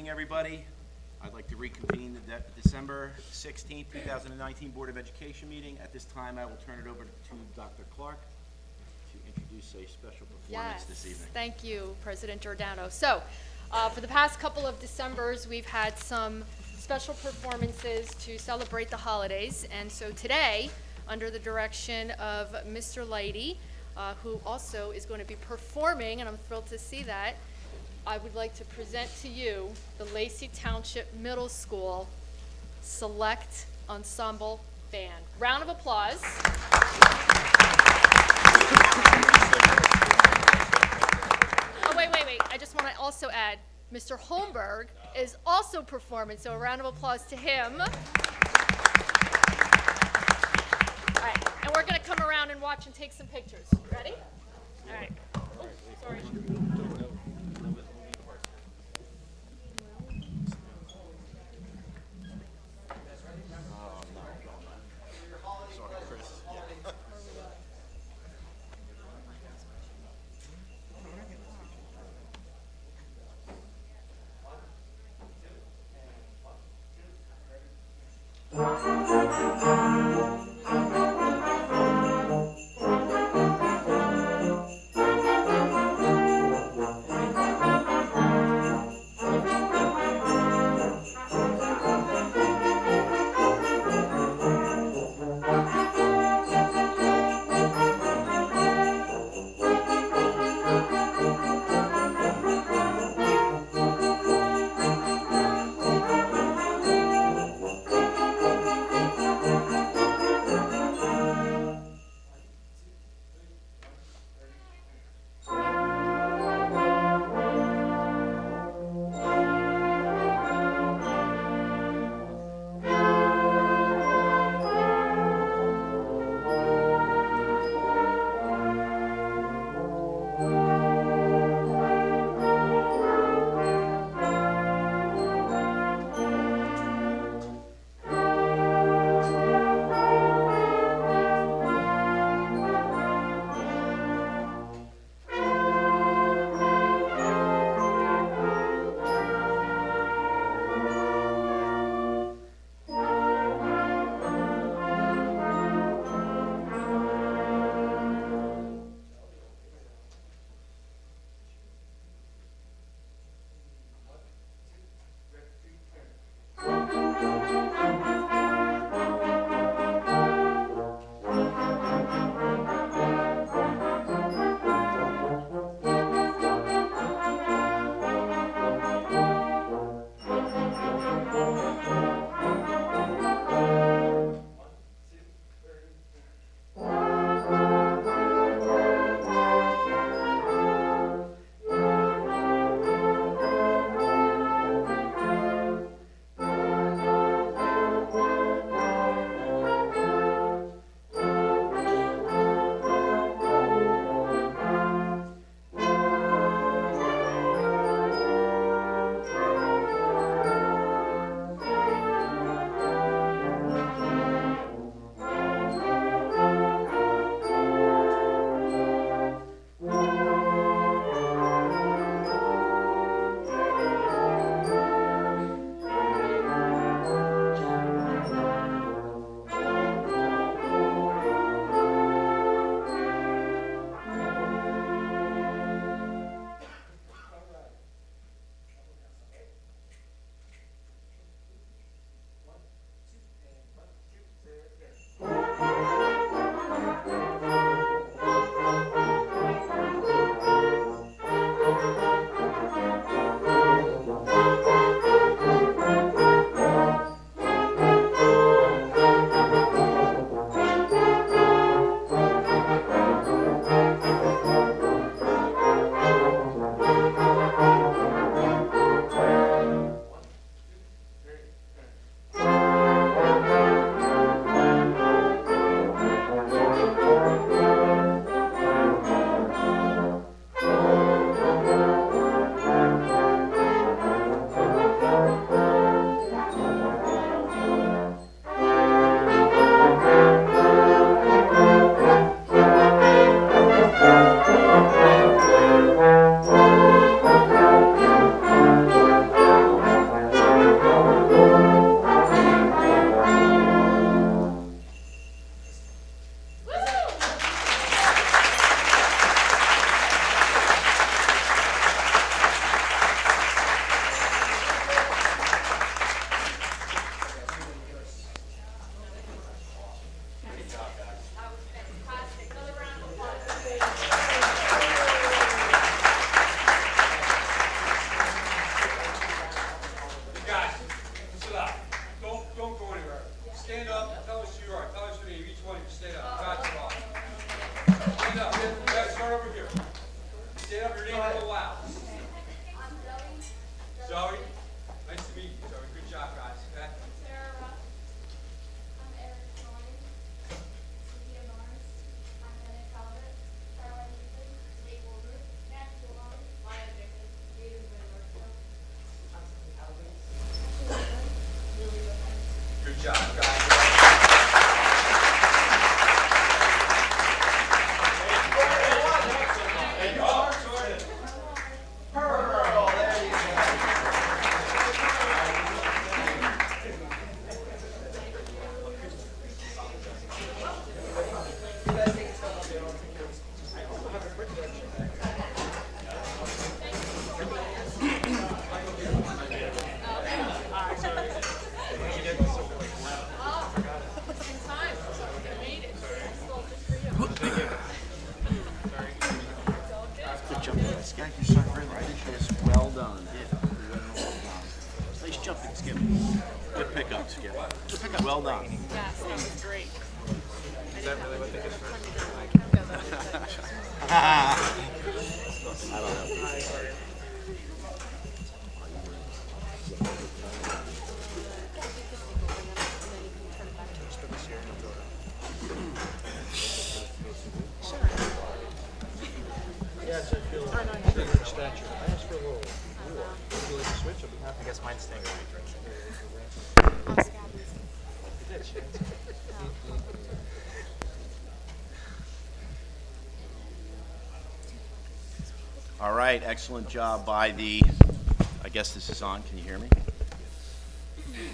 evening, everybody. I'd like to reconvene the December 16th, 2019 Board of Education meeting. At this time, I will turn it over to Dr. Clark to introduce a special performance this evening. Thank you, President Giordano. So, for the past couple of Decembers, we've had some special performances to celebrate the holidays. And so today, under the direction of Mr. Lacey, who also is going to be performing, and I'm thrilled to see that, I would like to present to you the Lacey Township Middle School Select Ensemble Band. Round of applause. Oh, wait. I just want to also add, Mr. Holmberg is also performing, so a round of applause to him. All right, and we're going to come around and watch and take some pictures. Ready? All right. Oh, sorry. No, let's start over here. Stand up, your name real loud. Zoe. Nice to meet you, Zoe. Good job, guys. Okay? Sarah, I'm Eric Klein, Sophia Barnes, I'm Bennett Calvert, Caroline Ethan, Nate Wolver, Matthew Long, Maya Dickens, David Whitmer, Good job, guys. Good jump. Skip. You shot very right. Just well done. Nice jumping, Skip. Good pickup, Skip. Good pickup. Well done. Yes, that was great. I don't know. I guess mine's staying right. All right, excellent job by the, I guess this is on, can you hear me?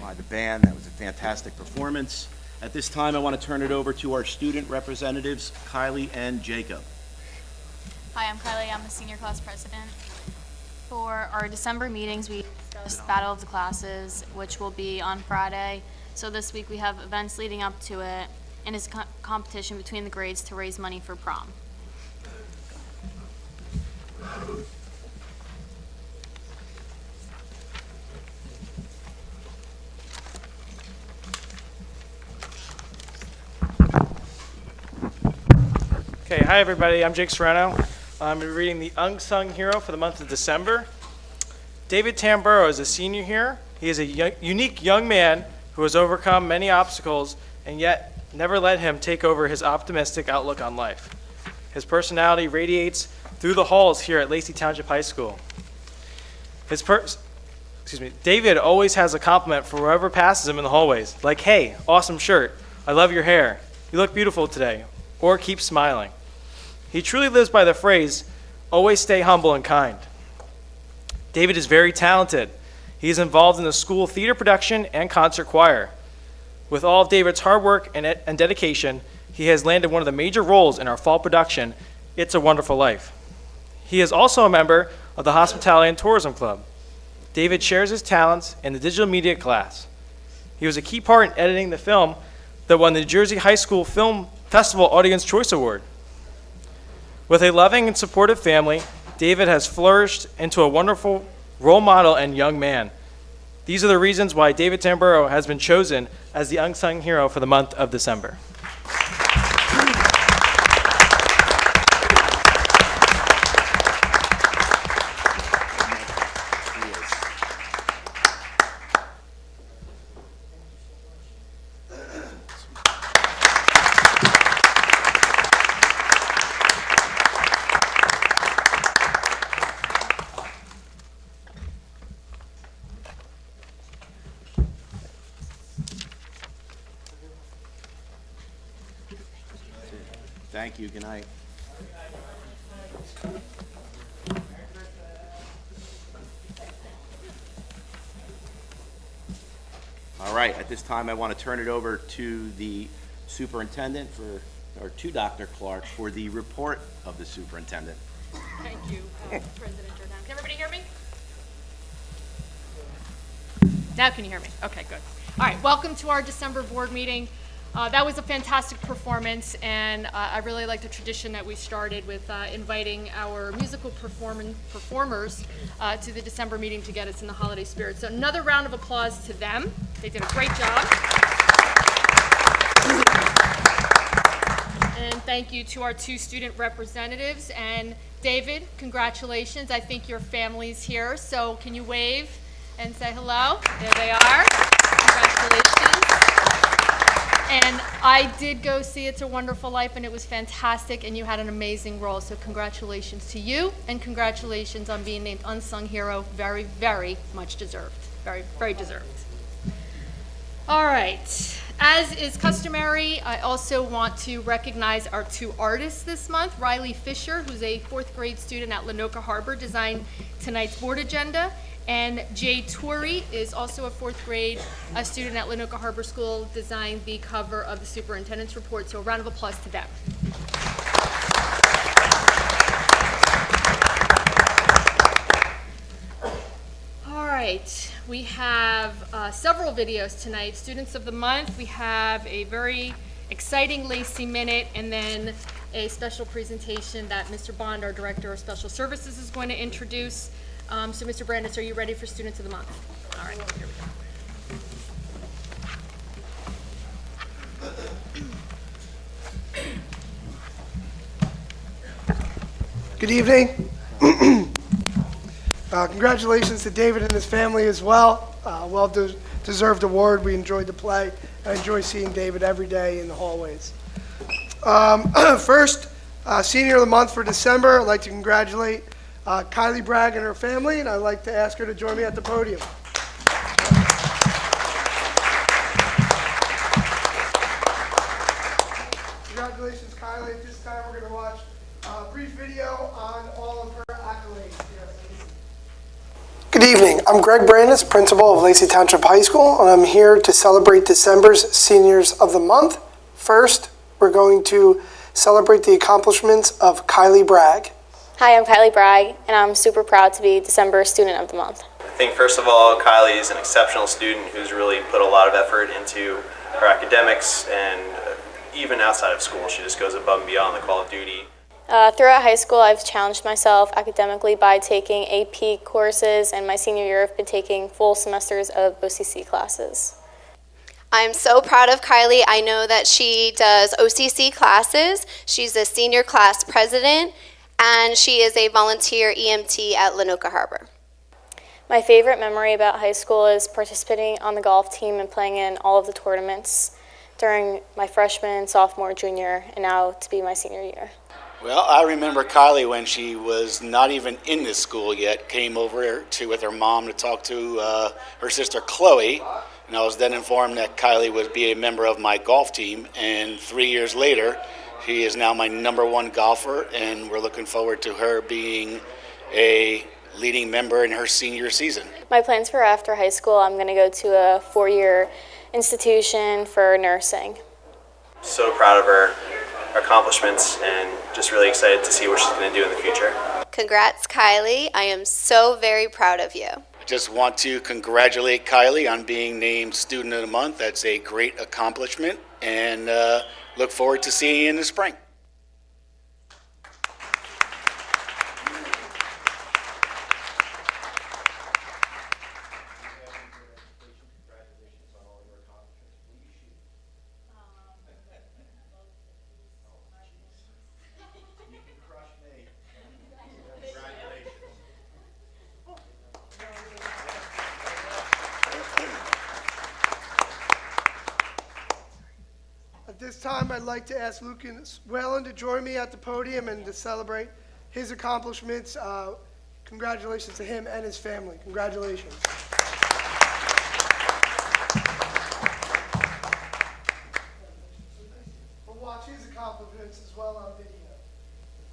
By the band, that was a fantastic performance. At this time, I want to turn it over to our student representatives, Kylie and Jacob. Hi, I'm Kylie. I'm the senior class president. For our December meetings, we discussed Battle of the Classes, which will be on Friday. So this week we have events leading up to it, and it's a competition between the grades to raise money for prom. Okay, hi everybody, I'm Jake Serrano. I'm reading the Unsung Hero for the month of December. David Tamburo is a senior here. He is a unique young man who has overcome many obstacles and yet never let him take over his optimistic outlook on life. His personality radiates through the halls here at Lacey Township High School. David always has a compliment for whoever passes him in the hallways, like, "Hey, awesome shirt. I love your hair. You look beautiful today," or "Keep smiling." He truly lives by the phrase, "Always stay humble and kind." David is very talented. He is involved in the school theater production and concert choir. With all of David's hard work and dedication, he has landed one of the major roles in our fall production, It's a Wonderful Life. He is also a member of the Hospitality and Tourism Club. David shares his talents in the digital media class. He was a key part in editing the film that won the New Jersey High School Film Festival Audience Choice Award. With a loving and supportive family, David has flourished into a wonderful role model and young man. These are the reasons why David Tamburo has been chosen as the unsung hero for the month of December. Thank you, good night. All right, at this time, I want to turn it over to the superintendent or to Dr. Clark for the report of the superintendent. Thank you, President Jordan. Can everybody hear me? Now can you hear me? Okay, good. All right, welcome to our December board meeting. That was a fantastic performance, and I really like the tradition that we started with inviting our musical performers to the December meeting to get us in the holiday spirit. So another round of applause to them. They did a great job. And thank you to our 2 student representatives. And David, congratulations. I think your family's here, so can you wave and say hello? There they are. Congratulations. And I did go see It's a Wonderful Life, and it was fantastic, and you had an amazing role. So congratulations to you, and congratulations on being named Unsung Hero. Very, very much deserved. Very, very deserved. All right. As is customary, I also want to recognize our 2 artists this month. Riley Fisher, who's a 4th grade student at Lanoka Harbor, designed tonight's board agenda. And Jay Torrey is also a 4th grade student at Lanoka Harbor School, designed the cover of the superintendent's report. So a round of applause to them. All right, we have several videos tonight. Students of the Month, we have a very exciting Lacey Minute, and then a special presentation that Mr. Bond, our Director of Special Services, is going to introduce. So Mr. Brandis, are you ready for Students of the Month? All right, here we go. Good evening. Congratulations to David and his family as well. Well-deserved award. We enjoyed the play. I enjoy seeing David every day in the hallways. First, Senior of the Month for December, I'd like to congratulate Kylie Bragg and her family, and I'd like to ask her to join me at the podium. Congratulations, Kylie. At this time, we're going to watch a brief video on all of her accolades. Good evening. I'm Greg Brandis, principal of Lacey Township High School, and I'm here to celebrate December's Seniors of the Month. First, we're going to celebrate the accomplishments of Kylie Bragg. Hi, I'm Kylie Bragg, and I'm super proud to be December Student of the Month. I think first of all, Kylie is an exceptional student who's really put a lot of effort into her academics, and even outside of school, she just goes above and beyond the call of duty. Throughout high school, I've challenged myself academically by taking AP courses, and my senior year I've been taking full semesters of OCC classes. I'm so proud of Kylie. I know that she does OCC classes. She's a senior class president, and she is a volunteer EMT at Lanoka Harbor. My favorite memory about high school is participating on the golf team and playing in all of the tournaments during my freshman, sophomore, junior, and now to be my senior year. Well, I remember Kylie when she was not even in this school yet, came over with her mom to talk to her sister Chloe, and I was then informed that Kylie would be a member of my golf team, and 3 years later, she is now my #1 golfer, and we're looking forward to her being a leading member in her senior season. My plans for after high school, I'm going to go to a 4-year institution for nursing. So proud of her accomplishments and just really excited to see what she's going to do in the future. Congrats, Kylie. I am so very proud of you. I just want to congratulate Kylie on being named Student of the Month. That's a great accomplishment, and look forward to seeing you in the spring. At this time, I'd like to ask Lucas Whalen to join me at the podium and to celebrate his accomplishments. Congratulations to him and his family. Congratulations. We'll watch his accomplishments as well on video.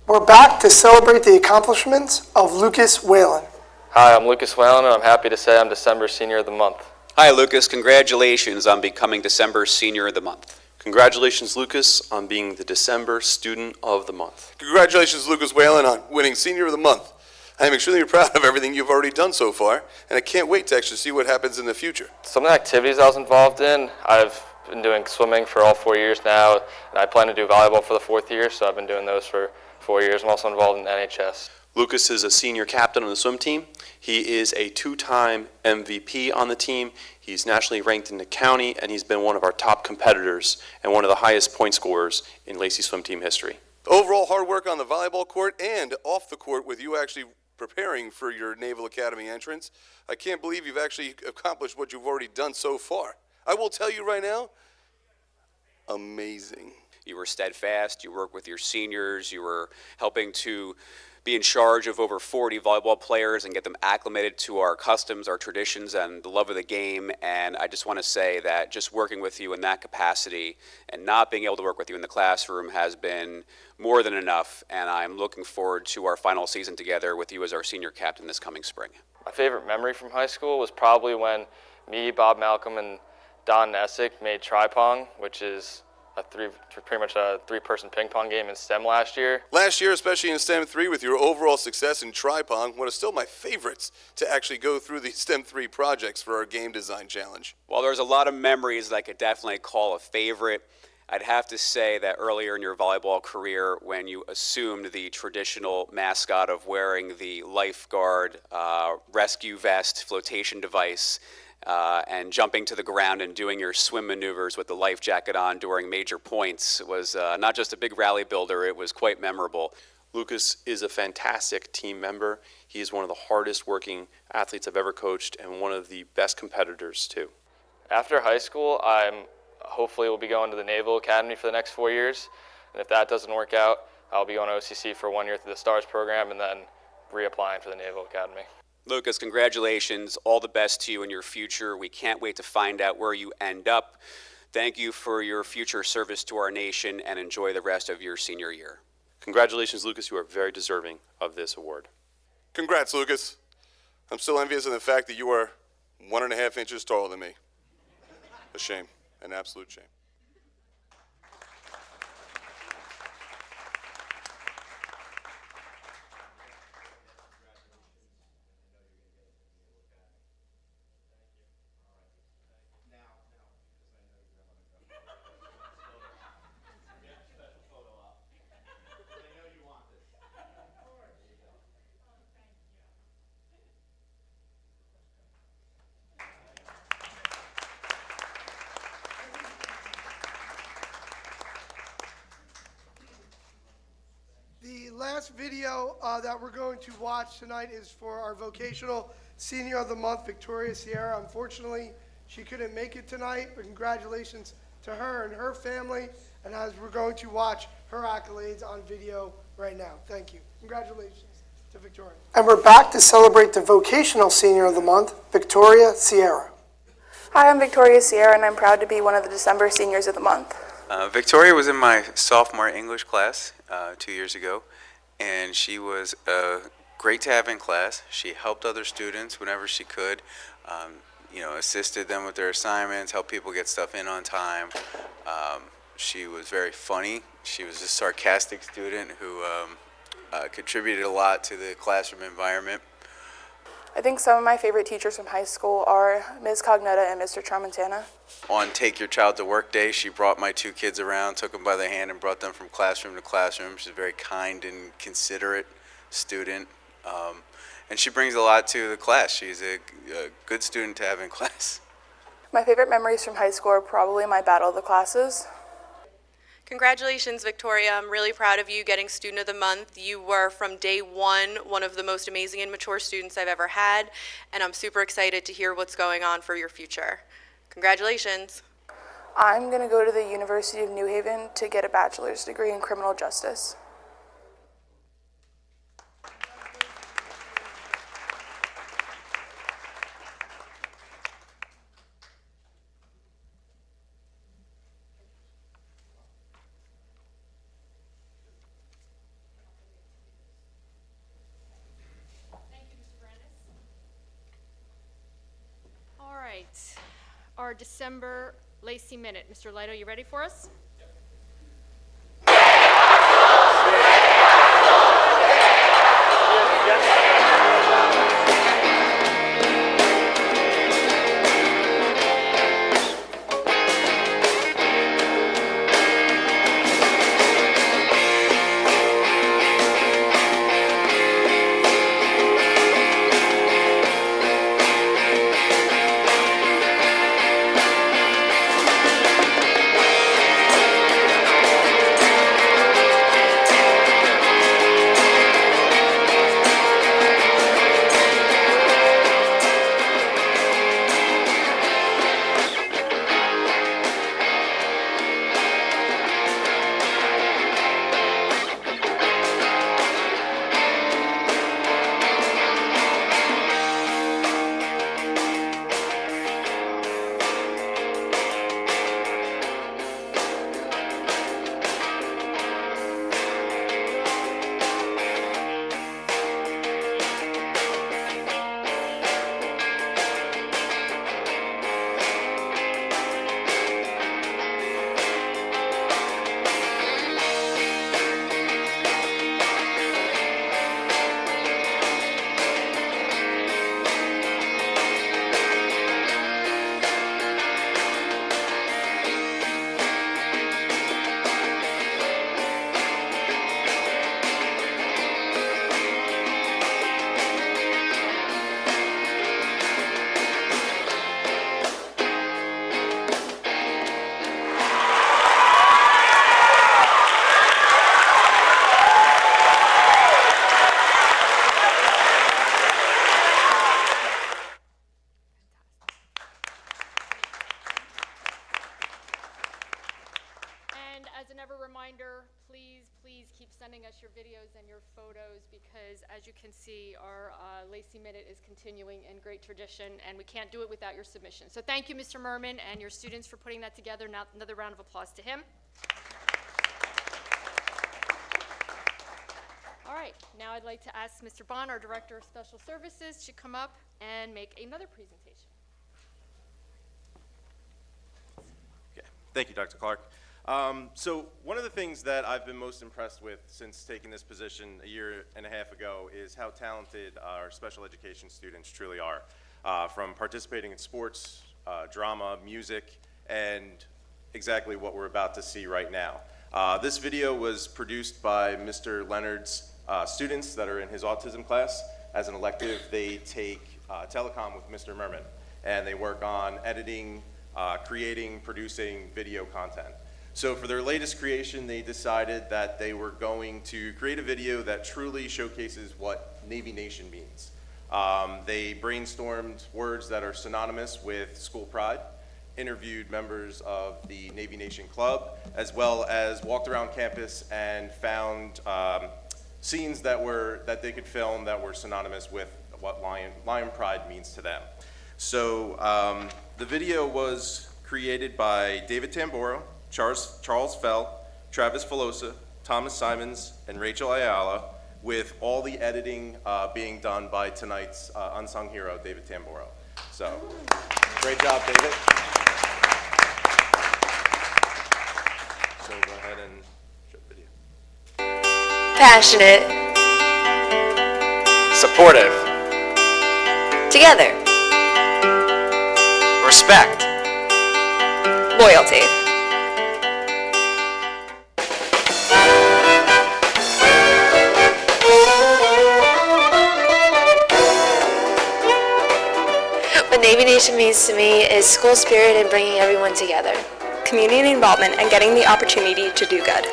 We're back to celebrate the accomplishments of Lucas Whalen. Hi, I'm Lucas Whalen, and I'm happy to say I'm December Senior of the Month. Hi, Lucas. Congratulations on becoming December Senior of the Month. Congratulations, Lucas, on being the December Student of the Month. Congratulations, Lucas Whalen, on winning Senior of the Month. I am extremely proud of everything you've already done so far, and I can't wait to actually see what happens in the future. Some of the activities I was involved in, I've been doing swimming for all 4 years now, and I plan to do volleyball for the 4th year, so I've been doing those for 4 years. I'm also involved in LTHS. Lucas is a senior captain on the swim team. He is a 2-time MVP on the team. He's nationally ranked in the county, and he's been one of our top competitors and one of the highest point scorers in Lacey swim team history. Overall hard work on the volleyball court and off the court with you actually preparing for your Naval Academy entrance. I can't believe you've actually accomplished what you've already done so far. I will tell you right now, amazing. You were steadfast, you worked with your seniors, you were helping to be in charge of over 40 volleyball players and get them acclimated to our customs, our traditions, and the love of the game. And I just want to say that just working with you in that capacity and not being able to work with you in the classroom has been more than enough. And I'm looking forward to our final season together with you as our senior captain this coming spring. My favorite memory from high school was probably when me, Bob Malcolm, and Don Nessick made tri-pong, which is pretty much a 3-person ping pong game in STEM last year. Last year, especially in STEM 3, with your overall success in tri-pong, one of still my favorites to actually go through the STEM 3 projects for our game design challenge. While there's a lot of memories that I could definitely call a favorite, I'd have to say that earlier in your volleyball career, when you assumed the traditional mascot of wearing the lifeguard rescue vest flotation device, and jumping to the ground and doing your swim maneuvers with the life jacket on during major points was not just a big rally builder, it was quite memorable. Lucas is a fantastic team member. He is one of the hardest working athletes I've ever coached and one of the best competitors too. After high school, I'm hopefully will be going to the Naval Academy for the next 4 years. And if that doesn't work out, I'll be going to OCC for 1 year through the STARS program and then reapplying for the Naval Academy. Lucas, congratulations. All the best to you in your future. We can't wait to find out where you end up. Thank you for your future service to our nation and enjoy the rest of your senior year. Congratulations, Lucas. You are very deserving of this award. Congrats, Lucas. I'm still envious of the fact that you are 1.5 inches taller than me. A shame, an absolute shame. The last video that we're going to watch tonight is for our Vocational Senior of the Month, Victoria Sierra. Unfortunately, she couldn't make it tonight, but congratulations to her and her family. And as we're going to watch her accolades on video right now. Thank you. Congratulations to Victoria. And we're back to celebrate the Vocational Senior of the Month, Victoria Sierra. Hi, I'm Victoria Sierra, and I'm proud to be one of the December Seniors of the Month. Victoria was in my sophomore English class 2 years ago, and she was great to have in class. She helped other students whenever she could, assisted them with their assignments, helped people get stuff in on time. She was very funny. She was a sarcastic student who contributed a lot to the classroom environment. I think some of my favorite teachers from high school are Ms. Cognetta and Mr. Tramontana. On Take Your Child to Work Day, she brought my 2 kids around, took them by the hand, and brought them from classroom to classroom. She's a very kind and considerate student, and she brings a lot to the class. She's a good student to have in class. My favorite memories from high school are probably my Battle of the Classes. Congratulations, Victoria. I'm really proud of you getting Student of the Month. You were, from day one of the most amazing and mature students I've ever had, and I'm super excited to hear what's going on for your future. Congratulations. I'm going to go to the University of New Haven to get a bachelor's degree in criminal justice. Our December Lacey Minute. Mr. Lido, you ready for us? sending us your videos and your photos because, as you can see, our Lacey Minute is continuing in great tradition, and we can't do it without your submission. So thank you, Mr. Merman, and your students for putting that together. Now, another round of applause to him. All right, now I'd like to ask Mr. Bond, our Director of Special Services, to come up and make another presentation. Okay. Thank you, Dr. Clark. So one of the things that I've been most impressed with since taking this position a year and a half ago is how talented our special education students truly are. From participating in sports, drama, music, and exactly what we're about to see right now. This video was produced by Mr. Leonard's students that are in his autism class. As an elective, they take telecom with Mr. Merman, and they work on editing, creating, producing video content. So for their latest creation, they decided that they were going to create a video that truly showcases what Navy Nation means. They brainstormed words that are synonymous with school pride, interviewed members of the Navy Nation Club, as well as walked around campus and found scenes that they could film that were synonymous with what Lion Pride means to them. So the video was created by David Tamboro, Charles Fell, Travis Filosa, Thomas Simons, and Rachel Ayala, with all the editing being done by tonight's unsung hero, David Tamboro. So, great job, David. So go ahead and show the video. Passionate. Supportive. Together. Respect. Loyalty. What Navy Nation means to me is school spirit and bringing everyone together. Community involvement and getting the opportunity to do good.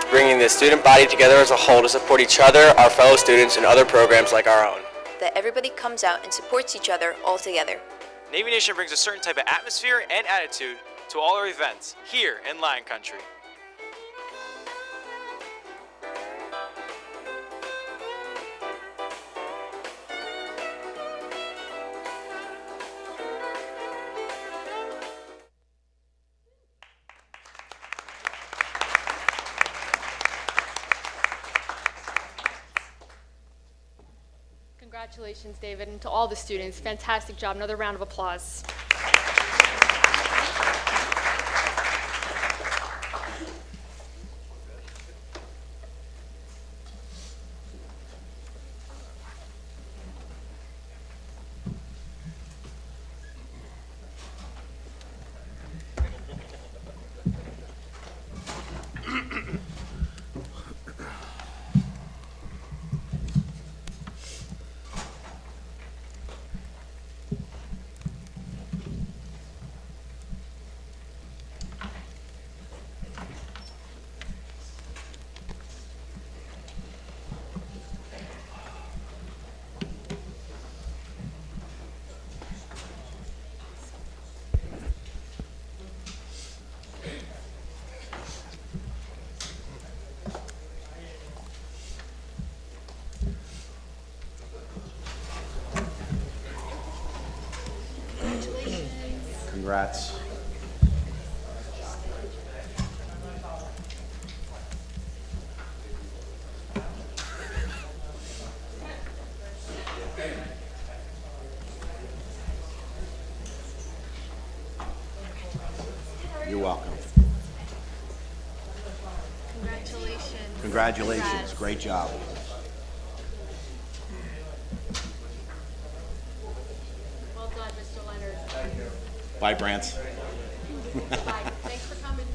Bringing the student body together as a whole to support each other, our fellow students, and other programs like our own. That everybody comes out and supports each other all together. Navy Nation brings a certain type of atmosphere and attitude to all our events here in Lion Country. Congratulations, David, and to all the students. Fantastic job. Another round of applause. Congrats. You're welcome. Congratulations. Congratulations. Great job. Well done, Mr. Leonard. Bye, Brant. Bye. Thanks for coming.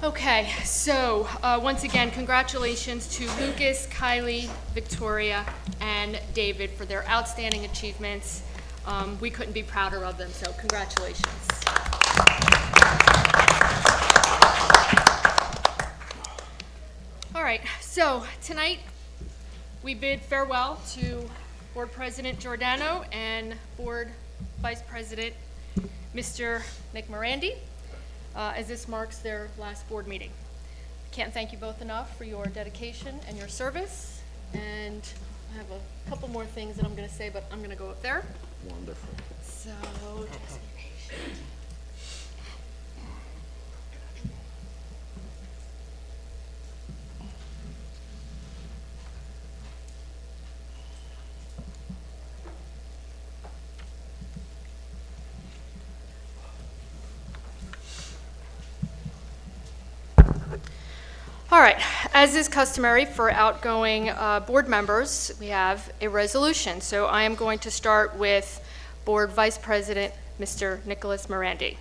Okay, so once again, congratulations to Lucas, Kylie, Victoria, and David for their outstanding achievements. We couldn't be prouder of them, so congratulations. All right, so tonight we bid farewell to Board President Giordano and Board Vice President Mr. Nick Morandi, as this marks their last board meeting. Can't thank you both enough for your dedication and your service. And I have a couple more things that I'm going to say, but I'm going to go up there. Wonderful. So, just be patient. All right, as is customary for outgoing board members, we have a resolution. So I am going to start with Board Vice President, Mr. Nicholas Morandi.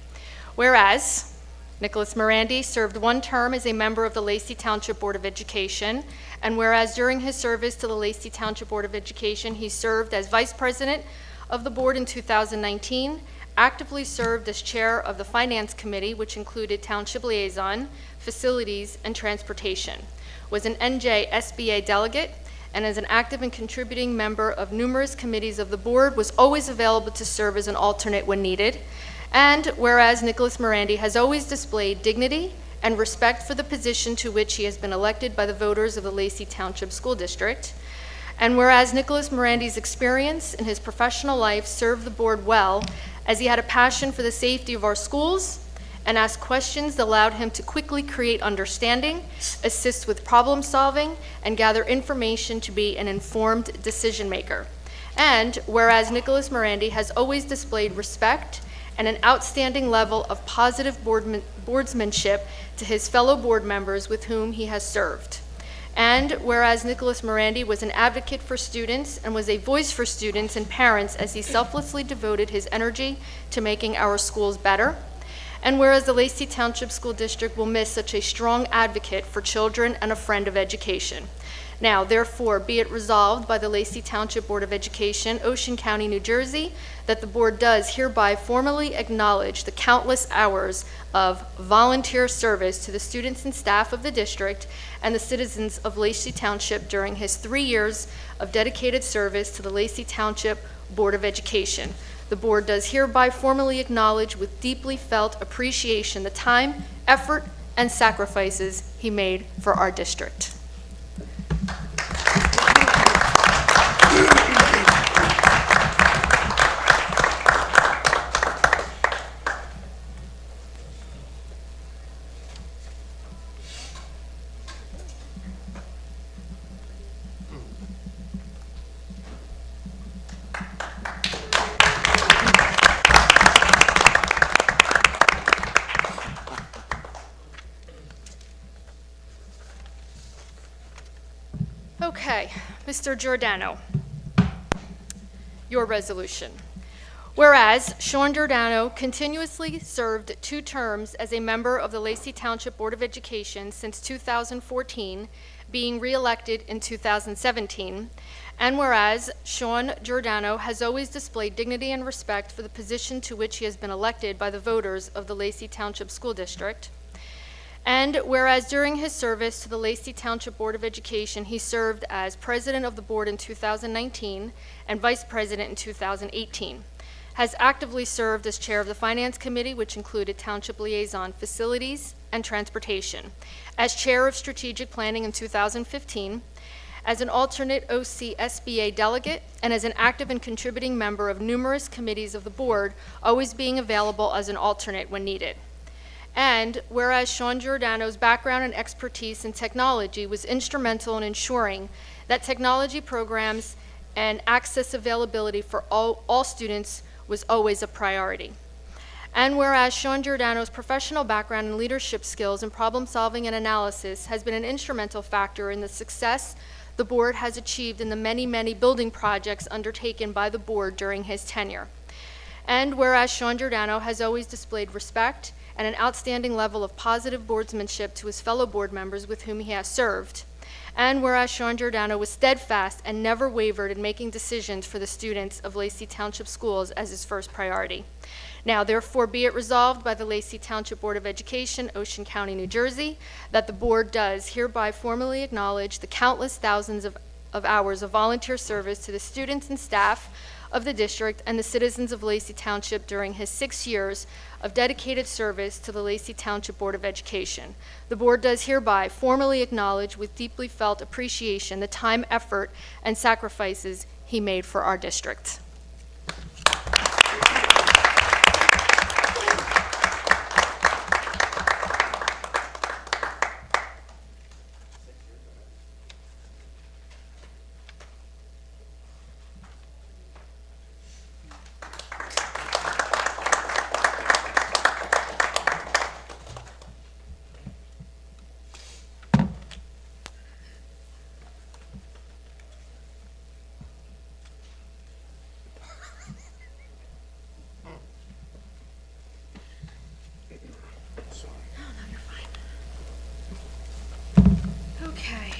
Whereas Nicholas Morandi served one term as a member of the Lacey Township Board of Education, and whereas during his service to the Lacey Township Board of Education, he served as Vice President of the board in 2019, actively served as chair of the Finance Committee, which included Township Liaison, Facilities, and Transportation, was an NJSBA delegate, and as an active and contributing member of numerous committees of the board, was always available to serve as an alternate when needed. And whereas Nicholas Morandi has always displayed dignity and respect for the position to which he has been elected by the voters of the Lacey Township School District, and whereas Nicholas Morandi's experience in his professional life served the board well, as he had a passion for the safety of our schools and asked questions that allowed him to quickly create understanding, assist with problem solving, and gather information to be an informed decision maker. And whereas Nicholas Morandi has always displayed respect and an outstanding level of positive boardsmanship to his fellow board members with whom he has served. And whereas Nicholas Morandi was an advocate for students and was a voice for students and parents as he selflessly devoted his energy to making our schools better. And whereas the Lacey Township School District will miss such a strong advocate for children and a friend of education. Now, therefore, be it resolved by the Lacey Township Board of Education, Ocean County, New Jersey, that the board does hereby formally acknowledge the countless hours of volunteer service to the students and staff of the district and the citizens of Lacey Township during his 3 years of dedicated service to the Lacey Township Board of Education. The board does hereby formally acknowledge with deeply felt appreciation the time, effort, and sacrifices he made for our district. Okay, Mr. Giordano, your resolution. Whereas Sean Giordano continuously served 2 terms as a member of the Lacey Township Board of Education since 2014, being re-elected in 2017, and whereas Sean Giordano has always displayed dignity and respect for the position to which he has been elected by the voters of the Lacey Township School District, and whereas during his service to the Lacey Township Board of Education, he served as president of the board in 2019 and vice president in 2018, has actively served as chair of the Finance Committee, which included Township Liaison, Facilities, and Transportation, as chair of Strategic Planning in 2015, as an alternate OC-SBA delegate, and as an active and contributing member of numerous committees of the board, always being available as an alternate when needed. And whereas Sean Giordano's background and expertise in technology was instrumental in ensuring that technology programs and access availability for all students was always a priority. And whereas Sean Giordano's professional background in leadership skills in problem solving and analysis has been an instrumental factor in the success the board has achieved in the many, many building projects undertaken by the board during his tenure. And whereas Sean Giordano has always displayed respect and an outstanding level of positive boardsmanship to his fellow board members with whom he has served. And whereas Sean Giordano was steadfast and never wavered in making decisions for the students of Lacey Township Schools as his first priority. Now, therefore, be it resolved by the Lacey Township Board of Education, Ocean County, New Jersey, that the board does hereby formally acknowledge the countless thousands of of hours of volunteer service to the students and staff of the district and the citizens of Lacey Township during his 6 years of dedicated service to the Lacey Township Board of Education. The board does hereby formally acknowledge with deeply felt appreciation the time, effort, and sacrifices he made for our district. Okay.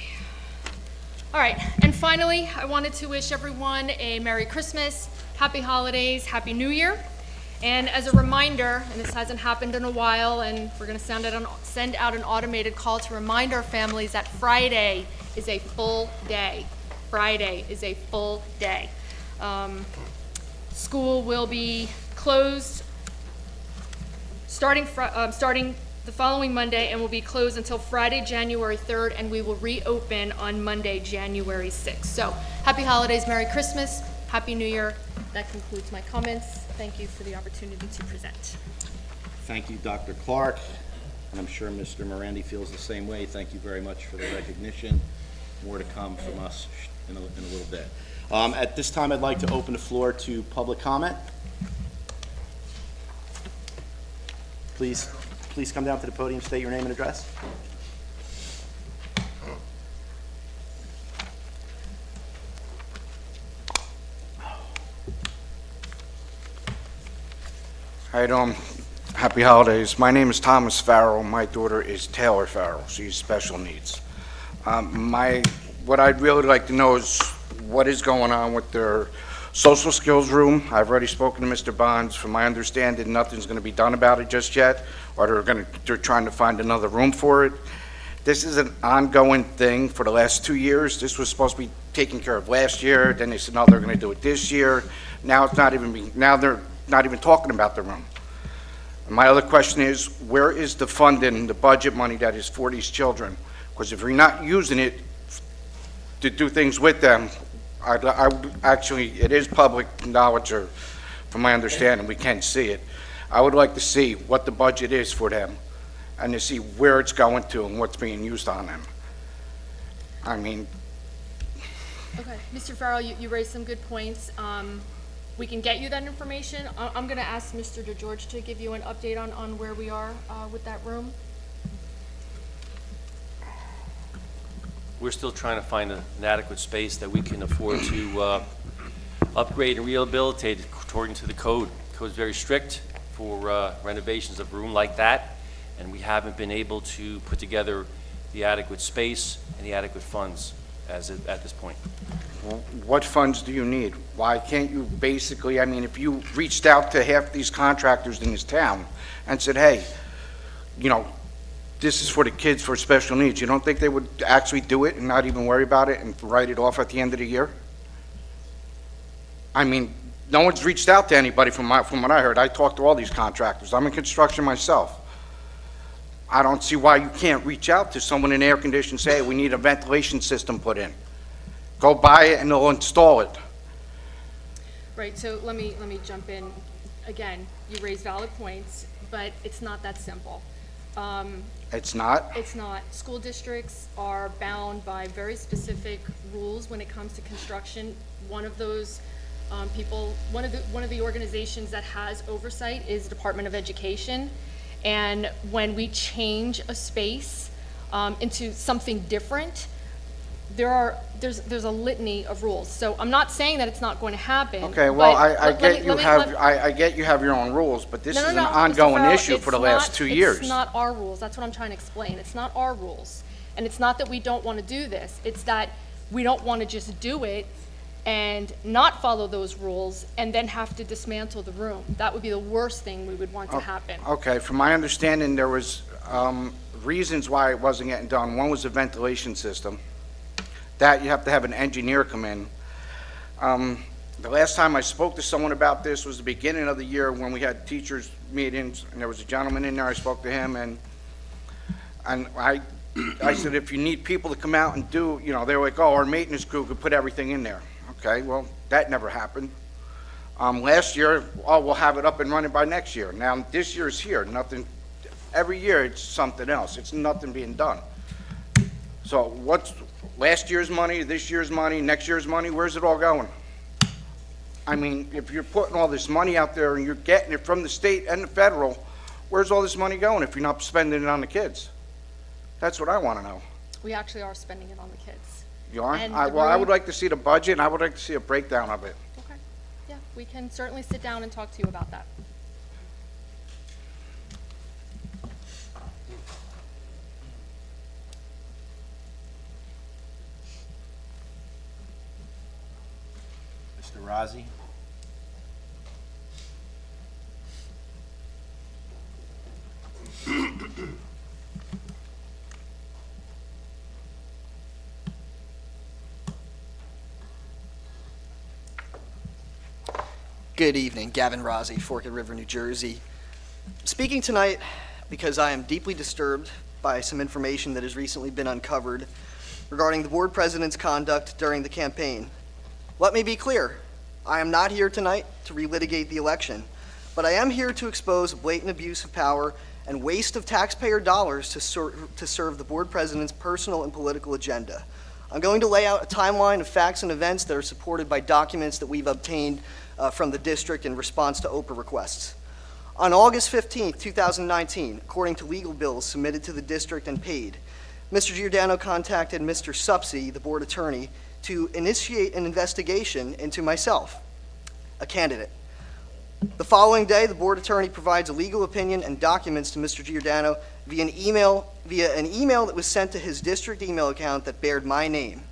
All right, and finally, I wanted to wish everyone a Merry Christmas, Happy Holidays, Happy New Year. And as a reminder, and this hasn't happened in a while, and we're going to send out an automated call to remind our families that Friday is a full day. Friday is a full day. School will be closed starting the following Monday and will be closed until Friday, January 3rd, and we will reopen on Monday, January 6th. So, happy holidays, Merry Christmas, Happy New Year. That concludes my comments. Thank you for the opportunity to present. Thank you, Dr. Clark, and I'm sure Mr. Morandi feels the same way. Thank you very much for the recognition. More to come from us in a little bit. At this time, I'd like to open the floor to public comment. Please come down to the podium, state your name and address. How you doing? Happy holidays. My name is Thomas Farrell. My daughter is Taylor Farrell. She's special needs. What I'd really like to know is what is going on with their social skills room. I've already spoken to Mr. Bonds. From my understanding, nothing's going to be done about it just yet, or they're trying to find another room for it. This is an ongoing thing for the last 2 years. This was supposed to be taken care of last year. Then they said, no, they're going to do it this year. Now they're not even talking about the room. And my other question is, where is the funding, the budget money that is for these children? Because if you're not using it to do things with them, it is public knowledge, or from my understanding, we can see it. I would like to see what the budget is for them and to see where it's going to and what's being used on them. I mean... Okay, Mr. Farrell, you raised some good points. We can get you that information. I'm going to ask Mr. DeGeorge to give you an update on where we are with that room. We're still trying to find an adequate space that we can afford to upgrade and rehabilitate according to the code. The code is very strict for renovations of a room like that, and we haven't been able to put together the adequate space and the adequate funds at this point. What funds do you need? Why can't you basically, I mean, if you reached out to half these contractors in this town and said, hey, you know, this is for the kids for special needs, you don't think they would actually do it and not even worry about it and write it off at the end of the year? I mean, no one's reached out to anybody from what I heard. I talked to all these contractors. I'm in construction myself. I don't see why you can't reach out to someone in air conditioning and say, hey, we need a ventilation system put in. Go buy it and they'll install it. Right, so let me jump in. Again, you raised valid points, but it's not that simple. It's not? It's not. School districts are bound by very specific rules when it comes to construction. One of those one of the organizations that has oversight is the Department of Education. And when we change a space into something different, there's a litany of rules. So I'm not saying that it's not going to happen. Okay, well, I get you have your own rules, but this is an ongoing issue for the last 2 years. It's not our rules. That's what I'm trying to explain. It's not our rules. And it's not that we don't want to do this. It's that we don't want to just do it and not follow those rules and then have to dismantle the room. That would be the worst thing we would want to happen. Okay, from my understanding, there was reasons why it wasn't getting done. One was the ventilation system. That, you have to have an engineer come in. The last time I spoke to someone about this was the beginning of the year when we had teachers' meetings, and there was a gentleman in there, I spoke to him, and I said, if you need people to come out and do, you know, they were like, oh, our maintenance crew could put everything in there. Okay, well, that never happened. Last year, oh, we'll have it up and running by next year. Now, this year's here, nothing, every year it's something else. It's nothing being done. So what's last year's money, this year's money, next year's money, where's it all going? I mean, if you're putting all this money out there and you're getting it from the state and the federal, where's all this money going if you're not spending it on the kids? That's what I want to know. We actually are spending it on the kids. You are? And Well, I would like to see the budget, and I would like to see a breakdown of it. Okay, yeah, we can certainly sit down and talk to you about that. Mr. Rozzi? Good evening, Gavin Rozzi, Forked River, New Jersey. Speaking tonight because I am deeply disturbed by some information that has recently been uncovered regarding the board president's conduct during the campaign. Let me be clear, I am not here tonight to relitigate the election, but I am here to expose blatant abuse of power and waste of taxpayer dollars to serve the board president's personal and political agenda. I'm going to lay out a timeline of facts and events that are supported by documents that we've obtained from the district in response to OPA requests. On August 15, 2019, according to legal bills submitted to the district and paid, Mr. Giordano contacted Mr. Supsey, the board attorney, to initiate an investigation into myself, a candidate. The following day, the board attorney provides a legal opinion and documents to Mr. Giordano via an email that was sent to his district email account that bared my name.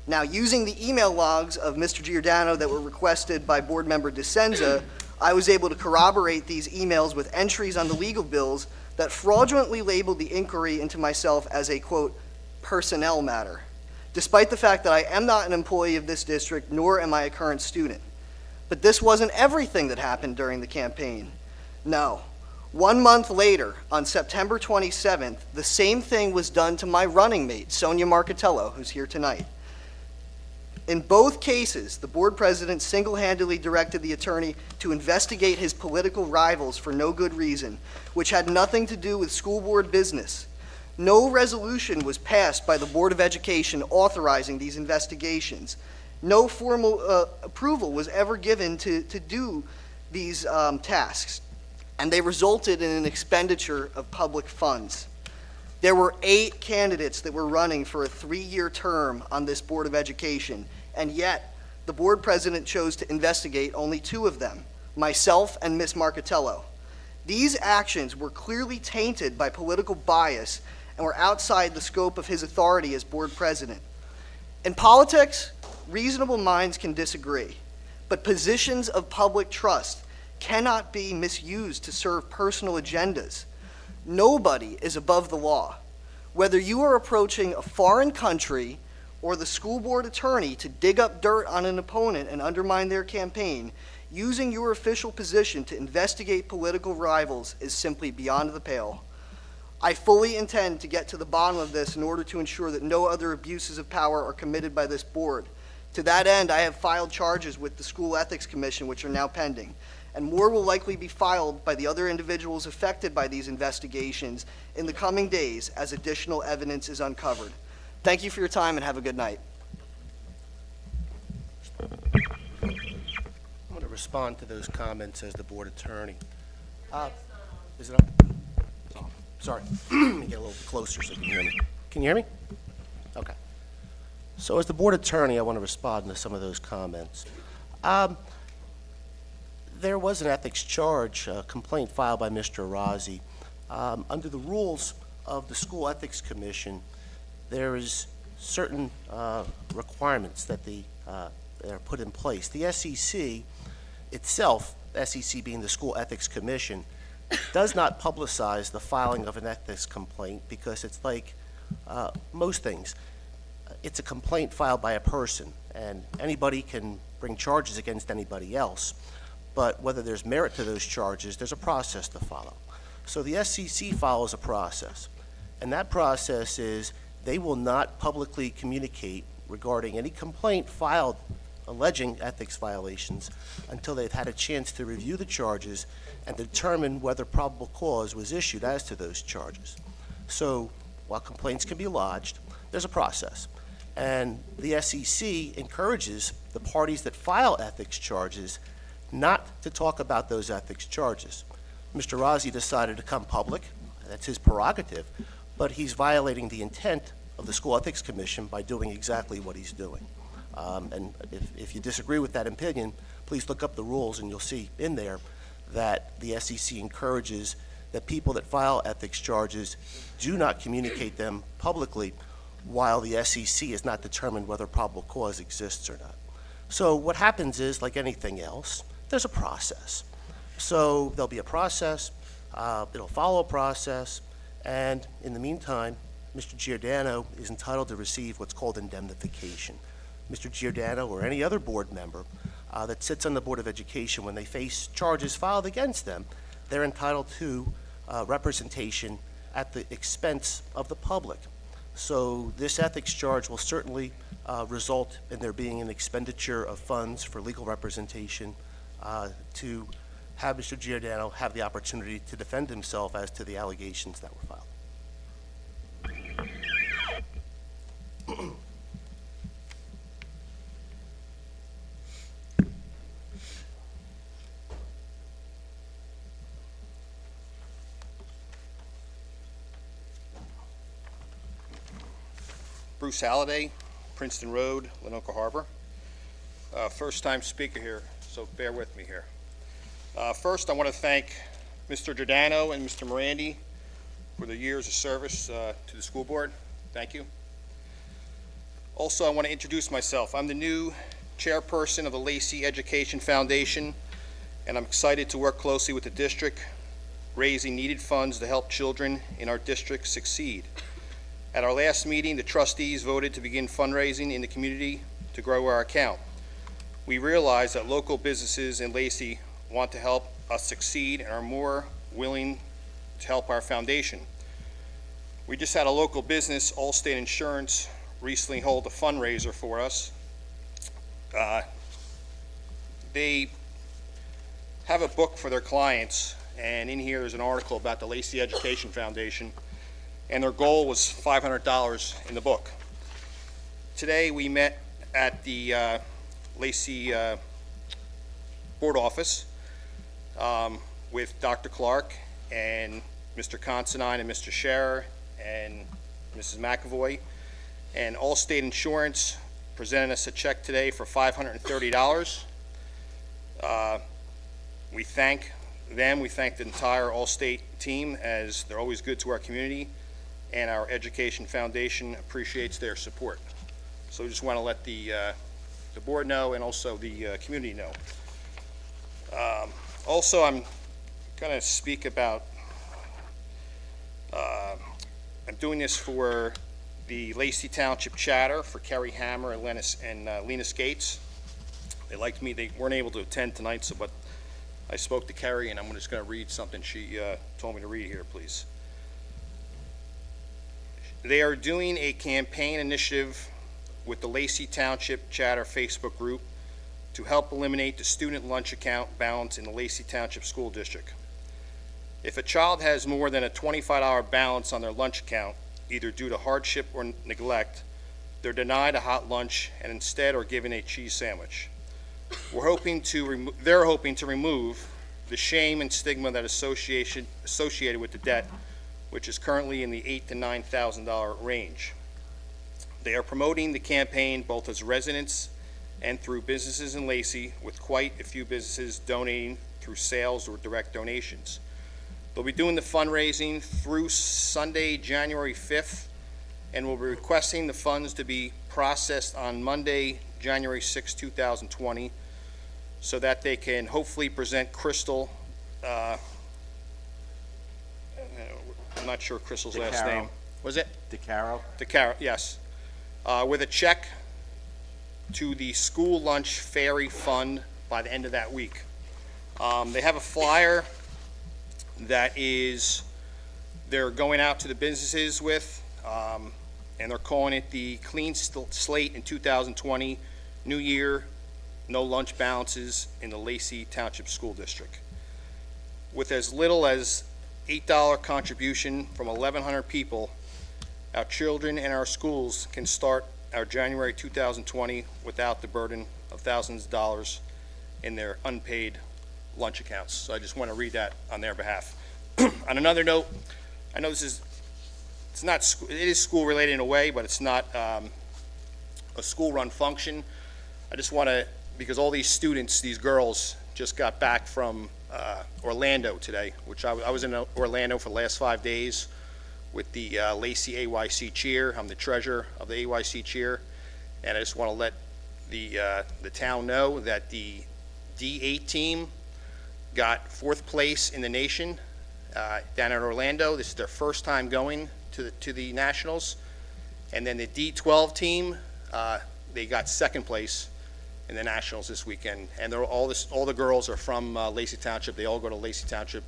Now, using the email logs of Mr. Giordano that were requested by board member DeSenza, I was able to corroborate these emails with entries on the legal bills that fraudulently labeled the inquiry into myself as a, quote, personnel matter, despite the fact that I am not an employee of this district, nor am I a current student. But this wasn't everything that happened during the campaign. No. 1 month later, on September 27th, the same thing was done to my running mate, Sonia Marcatello, who's here tonight. In both cases, the board president single-handedly directed the attorney to investigate his political rivals for no good reason, which had nothing to do with school board business. No resolution was passed by the Board of Education authorizing these investigations. No formal approval was ever given to do these tasks, and they resulted in an expenditure of public funds. There were 8 candidates that were running for a 3-year term on this Board of Education, and yet the board president chose to investigate only 2 of them, myself and Ms. Marcatello. These actions were clearly tainted by political bias and were outside the scope of his authority as board president. In politics, reasonable minds can disagree, but positions of public trust cannot be misused to serve personal agendas. Nobody is above the law. Whether you are approaching a foreign country or the school board attorney to dig up dirt on an opponent and undermine their campaign, using your official position to investigate political rivals is simply beyond the pale. I fully intend to get to the bottom of this in order to ensure that no other abuses of power are committed by this board. To that end, I have filed charges with the School Ethics Commission, which are now pending, and more will likely be filed by the other individuals affected by these investigations in the coming days as additional evidence is uncovered. Thank you for your time and have a good night. I'm going to respond to those comments as the board attorney. Is it up? Oh, sorry. Let me get a little closer so you can hear me. Can you hear me? Okay. So as the board attorney, I want to respond to some of those comments. There was an ethics charge, a complaint filed by Mr. Rozzi. Under the rules of the School Ethics Commission, there is certain requirements that are put in place. The SEC itself, SEC being the School Ethics Commission, does not publicize the filing of an ethics complaint because it's like most things. it's a complaint filed by a person, and anybody can bring charges against anybody else. But whether there's merit to those charges, there's a process to follow. So the SEC follows a process, and that process is they will not publicly communicate regarding any complaint filed alleging ethics violations until they've had a chance to review the charges and determine whether probable cause was issued as to those charges. So while complaints can be lodged, there's a process. And the SEC encourages the parties that file ethics charges not to talk about those ethics charges. Mr. Rozzi decided to come public. That's his prerogative, but he's violating the intent of the School Ethics Commission by doing exactly what he's doing. And if you disagree with that opinion, please look up the rules and you'll see in there that the SEC encourages that people that file ethics charges do not communicate them publicly while the SEC is not determined whether probable cause exists or not. So what happens is, like anything else, there's a process. So there'll be a process, it'll follow a process, and in the meantime, Mr. Giordano is entitled to receive what's called indemnification. Mr. Giordano or any other board member that sits on the Board of Education, when they face charges filed against them, they're entitled to representation at the expense of the public. So this ethics charge will certainly result in there being an expenditure of funds for legal representation to have Mr. Giordano have the opportunity to defend himself as to the allegations that were filed. Bruce Halliday, Princeton Road, Lenoka Harbor. First time speaker here, so bear with me here. First, I want to thank Mr. Giordano and Mr. Morandi for their years of service to the school board. Thank you. Also, I want to introduce myself. I'm the new chairperson of the Lacey Education Foundation, and I'm excited to work closely with the district, raising needed funds to help children in our district succeed. At our last meeting, the trustees voted to begin fundraising in the community to grow our account. We realize that local businesses in Lacey want to help us succeed and are more willing to help our foundation. We just had a local business, Allstate Insurance, recently hold a fundraiser for us. They have a book for their clients, and in here there's an article about the Lacey Education Foundation, and their goal was $500 in the book. Today we met at the Lacey board office with Dr. Clark and Mr. Considine and Mr. Scherer and Mrs. McAvoy, and Allstate Insurance presented us a check today for $530. We thank them, we thank the entire Allstate team, as they're always good to our community, and our Education Foundation appreciates their support. So we just want to let the board know and also the community know. Also, I'm going to speak about, I'm doing this for the Lacey Township Chapter for Kerry Hammer and Lena Skates. They liked me, they weren't able to attend tonight, so but I spoke to Kerry, and I'm just going to read something she told me to read here, please. They are doing a campaign initiative with the Lacey Township Chapter Facebook group to help eliminate the student lunch account balance in the Lacey Township School District. If a child has more than a $25 balance on their lunch account, either due to hardship or neglect, they're denied a hot lunch and instead are given a cheese sandwich. They're hoping to remove the shame and stigma that associated with the debt, which is currently in the $8,000 to $9,000 range. They are promoting the campaign both as residents and through businesses in Lacey, with quite a few businesses donating through sales or direct donations. They'll be doing the fundraising through Sunday, January 5th, and will be requesting the funds to be processed on Monday, January 6, 2020, so that they can hopefully present Crystal, I'm not sure Crystal's last name. Was it? DeCaro. DeCaro, yes. with a check to the School Lunch Fairy Fund by the end of that week. They have a flyer that they're going out to the businesses with, and they're calling it the Clean Slate in 2020, New Year, No Lunch Balances in the Lacey Township School District. With as little as $8 contribution from 1,100 people, our children and our schools can start our January 2020 without the burden of thousands of dollars in their unpaid lunch accounts. So I just want to read that on their behalf. On another note, I know it is school related in a way, but it's not a school run function. I just want to, because all these students, these girls, just got back from Orlando today, which I was in Orlando for the last 5 days with the Lacey AYC cheer. I'm the treasurer of the AYC cheer, and I just want to let the town know that the D8 team got 4th place in the nation down in Orlando. This is their first time going to the Nationals. And then the D12 team, they got 2nd place in the Nationals this weekend. And all the girls are from Lacey Township. They all go to Lacey Township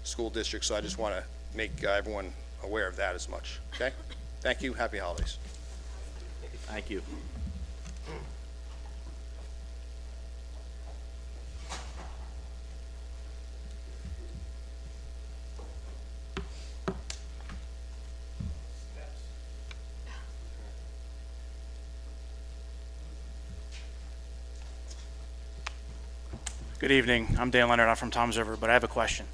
School District, so I just want to make everyone aware of that as much. Okay? Thank you. Happy holidays. Thank you. Good evening. I'm Dan Leonard. I'm from Tom's River, but I have a question.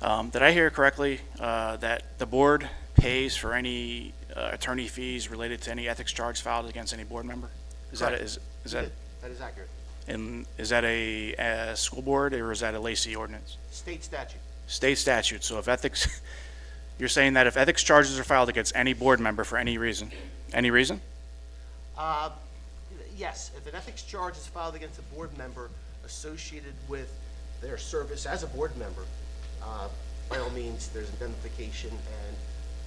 Did I hear correctly that the board pays for any attorney fees related to any ethics charge filed against any board member? That is accurate. And is that a school board or is that a Lacey ordinance? State statute. State statute. So if ethics, you're saying that if ethics charges are filed against any board member for any reason? Yes, if an ethics charge is filed against a board member associated with their service as a board member, by all means, there's indemnification, and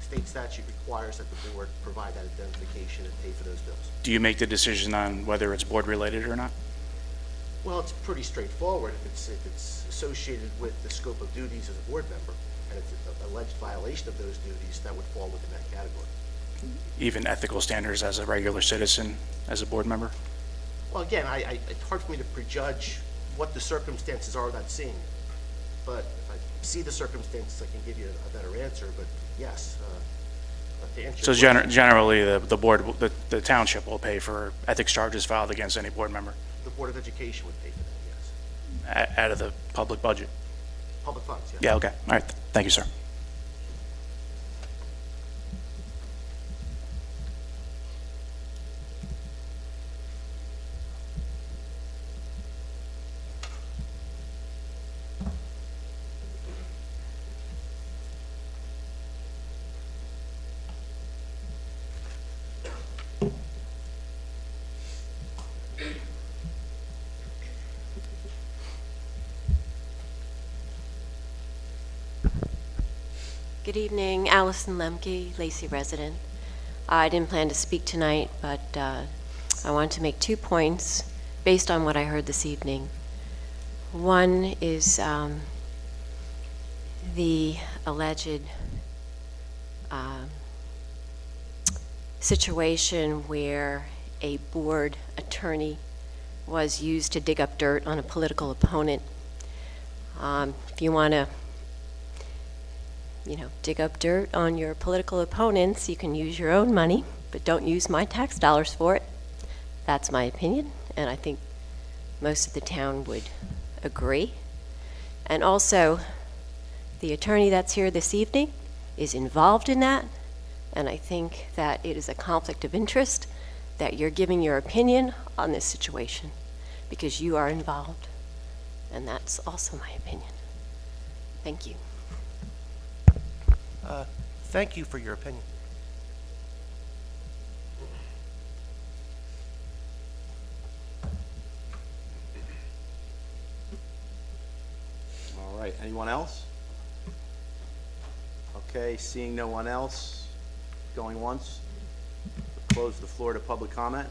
state statute requires that the board provide that indemnification and pay for those bills. Do you make the decision on whether it's board related or not? Well, it's pretty straightforward. If it's associated with the scope of duties as a board member, and it's an alleged violation of those duties, that would fall within that category. Even ethical standards as a regular citizen, as a board member? Well, again, it's hard for me to prejudge what the circumstances are without seeing it. But if I see the circumstances, I can give you a better answer. But yes, to answer So your question, generally, the board, the township will pay for ethics charges filed against any board member? the Board of Education would pay for that, yes. Out of the public budget? Public funds, yes. Yeah, okay. All right. Thank you, sir. Good evening, Allison Lemke, Lacey resident. I didn't plan to speak tonight, but I want to make 2 points based on what I heard this evening. One is the alleged situation where a board attorney was used to dig up dirt on a political opponent. If you want to dig up dirt on your political opponents, you can use your own money, but don't use my tax dollars for it. That's my opinion, and I think most of the town would agree. And also, the attorney that's here this evening is involved in that, and I think that it is a conflict of interest that you're giving your opinion on this situation because you are involved, and that's also my opinion. Thank you. Thank you for your opinion. All right, anyone else? Okay, seeing no one else, going once, close the floor to public comment.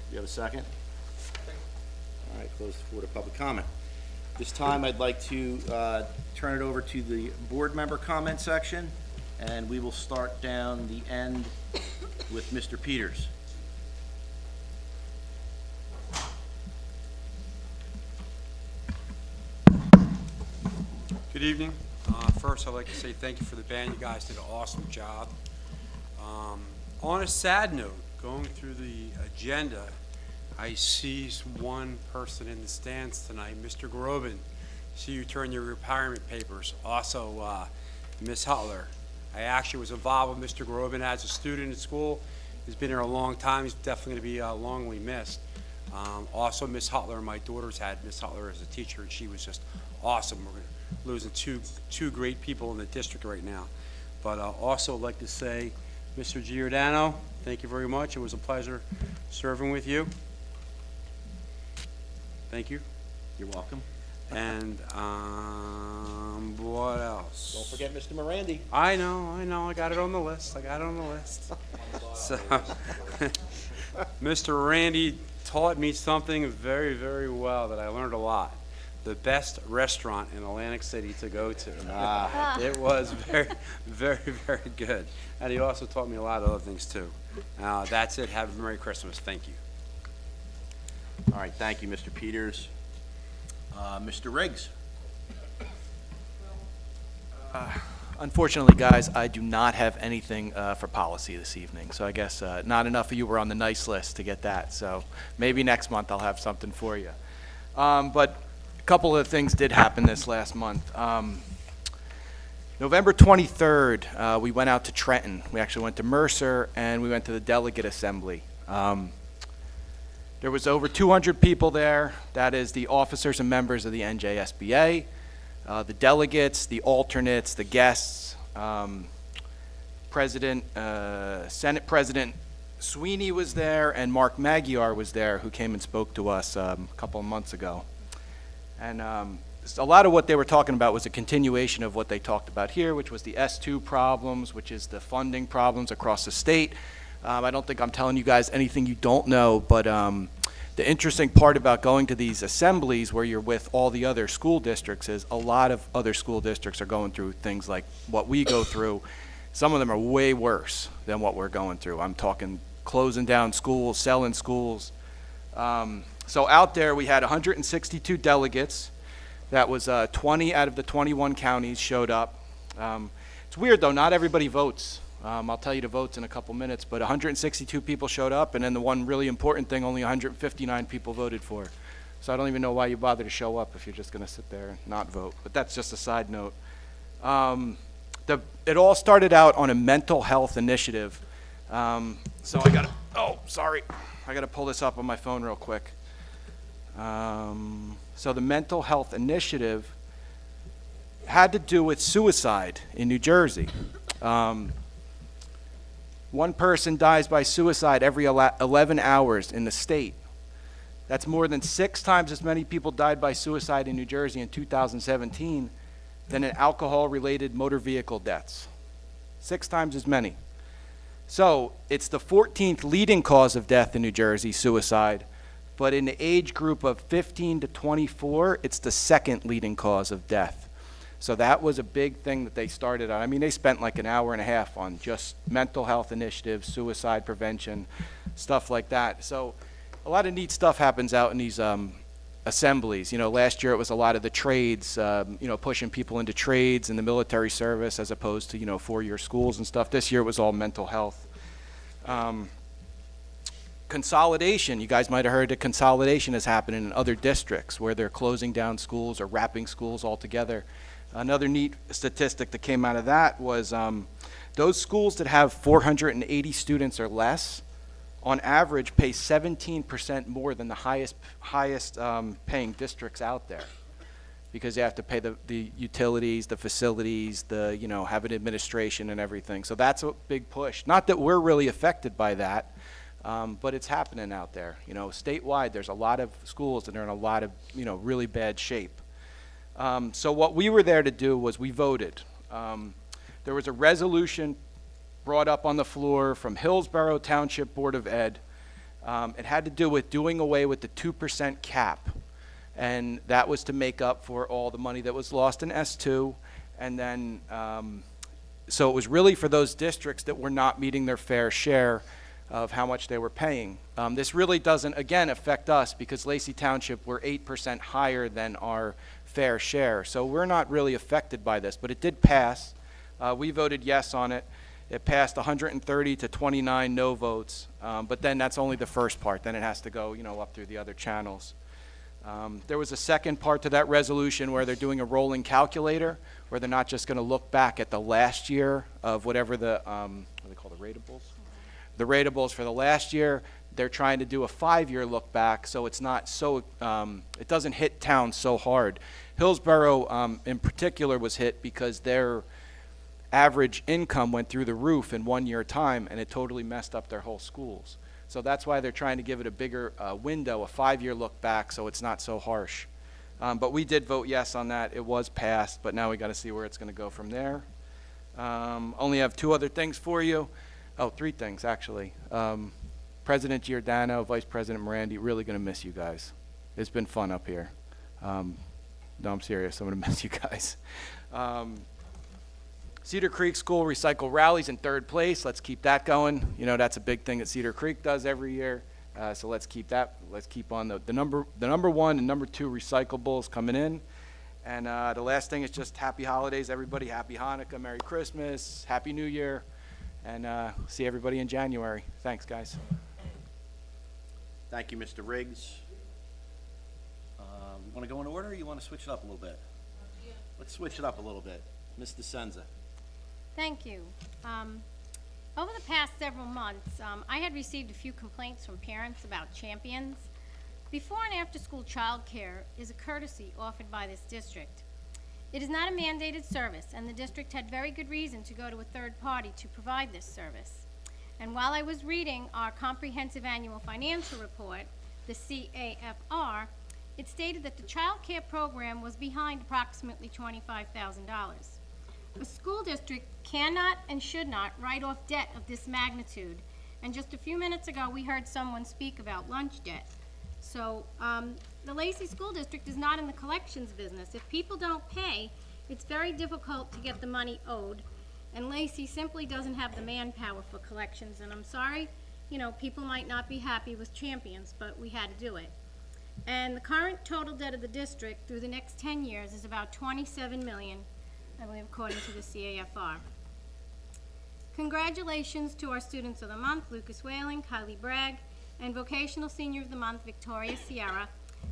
You have a second? All right, close the floor to public comment. This time, I'd like to turn it over to the board member comment section, and we will start down the end with Mr. Peters. Good evening. First, I'd like to say thank you for the band. You guys did an awesome job. On a sad note, going through the agenda, I see one person in the stands tonight, Mr. Groban. See you turn your retirement papers. Also, Ms. Hutler. I actually was involved with Mr. Groban as a student at school. He's been here a long time. He's definitely going to be longly missed. Also, Ms. Hutler, my daughter's had Ms. Hutler as a teacher, and she was just awesome. We're losing two great people in the district right now. But also, I'd like to say, Mr. Giordano, thank you very much. It was a pleasure serving with you. Thank you. You're welcome. And what else? Don't forget Mr. Morandi. I know. I got it on the list. So, Mr. Randy taught me something very, very well that I learned a lot. The best restaurant in Atlantic City to go to. It was very, very, very good. And he also taught me a lot of other things too. That's it. Have a Merry Christmas. Thank you. All right, thank you, Mr. Peters. Mr. Riggs. Unfortunately, guys, I do not have anything for policy this evening, so I guess not enough of you were on the nice list to get that, so maybe next month I'll have something for you. But a couple of things did happen this last month. November 23rd, we went out to Trenton. We actually went to Mercer, and we went to the delegate assembly. There was over 200 people there. That is the officers and members of the NJSBA, the delegates, the alternates, the guests, Senate President Sweeney was there, and Mark Magyar was there, who came and spoke to us a couple of months ago. And a lot of what they were talking about was a continuation of what they talked about here, which was the S2 problems, which is the funding problems across the state. I don't think I'm telling you guys anything you don't know, but the interesting part about going to these assemblies where you're with all the other school districts is a lot of other school districts are going through things like what we go through. Some of them are way worse than what we're going through. I'm talking closing down schools, selling schools. So out there we had 162 delegates. That was 20 out of the 21 counties showed up. It's weird though, not everybody votes. I'll tell you the votes in a couple minutes, but 162 people showed up, and then the one really important thing, only 159 people voted for. So I don't even know why you bother to show up if you're just going to sit there and not vote, but that's just a side note. It all started out on a mental health initiative. So I got to pull this up on my phone real quick. So the mental health initiative had to do with suicide in New Jersey. One person dies by suicide every 11 hours in the state. That's more than 6 times as many people died by suicide in New Jersey in 2017 than in alcohol-related motor vehicle deaths. 6 times as many. So it's the 14th leading cause of death in New Jersey, suicide, but in the age group of 15 to 24, it's the 2nd leading cause of death. So that was a big thing that they started on. I mean, they spent like an hour and a half on just mental health initiatives, suicide prevention, stuff like that. So a lot of neat stuff happens out in these assemblies. You know, last year it was a lot of the trades, pushing people into trades in the military service as opposed to, 4-year schools and stuff. This year it was all mental health. Consolidation, you guys might have heard that consolidation is happening in other districts where they're closing down schools or wrapping schools altogether. Another neat statistic that came out of that was those schools that have 480 students or less, on average, pay 17% more than the highest paying districts out there, because they have to pay the utilities, the facilities, have an administration and everything. So that's a big push. Not that we're really affected by that, but it's happening out there. Statewide, there's a lot of schools that are in a lot of, really bad shape. So what we were there to do was we voted. there was a resolution brought up on the floor from Hillsborough Township Board of Ed. It had to do with doing away with the 2% cap. And that was to make up for all the money that was lost in S2. And then, so it was really for those districts that were not meeting their fair share of how much they were paying. This really doesn't, again, affect us because Lacey Township, we're 8% higher than our fair share. So we're not really affected by this, but it did pass. We voted yes on it. It passed 130 to 29 no votes, but then that's only the first part. Then it has to go, up through the other channels. There was a second part to that resolution where they're doing a rolling calculator, where they're not just going to look back at the last year of whatever the, what do they call the ratables? The ratables for the last year. They're trying to do a 5-year look back, so it's not so, it doesn't hit towns so hard. Hillsborough, in particular, was hit because their average income went through the roof in 1 year time, and it totally messed up their whole schools. So that's why they're trying to give it a bigger window, a 5-year look back, so it's not so harsh. But we did vote yes on that. It was passed, but now we got to see where it's going to go from there. Only have 2 other things for you. Oh, 3 things, actually. President Giordano, Vice President Morandi, really going to miss you guys. It's been fun up here. No, I'm serious. I'm going to miss you guys. Cedar Creek School Recycle Rallies in 3rd place. Let's keep that going. That's a big thing that Cedar Creek does every year. So let's keep that. Let's keep on the number 1 and number 2 recyclables coming in. And the last thing is just happy holidays, everybody. Happy Hanukkah, Merry Christmas, Happy New Year, and see everybody in January. Thanks, guys. Thank you, Mr. Riggs. You want to go in order, or you want to switch it up a little bit? Let's switch it up a little bit. Ms. DeSenza. Thank you. Over the past several months, I had received a few complaints from parents about champions. Before and after school childcare is a courtesy offered by this district. It is not a mandated service, and the district had very good reason to go to a third party to provide this service. And while I was reading our comprehensive annual financial report, the CAFR, it stated that the child care program was behind approximately $25,000. A school district cannot and should not write off debt of this magnitude. And just a few minutes ago, we heard someone speak about lunch debt. So the Lacey School District is not in the collections business. If people don't pay, it's very difficult to get the money owed. And Lacey simply doesn't have the manpower for collections. And I'm sorry, people might not be happy with champions, but we had to do it. And the current total debt of the district through the next 10 years is about $27 million, I believe, according to the CAFR. Congratulations to our Students of the Month, Lucas Whaling, Kylie Bragg, and Vocational Senior of the Month, Victoria Sierra,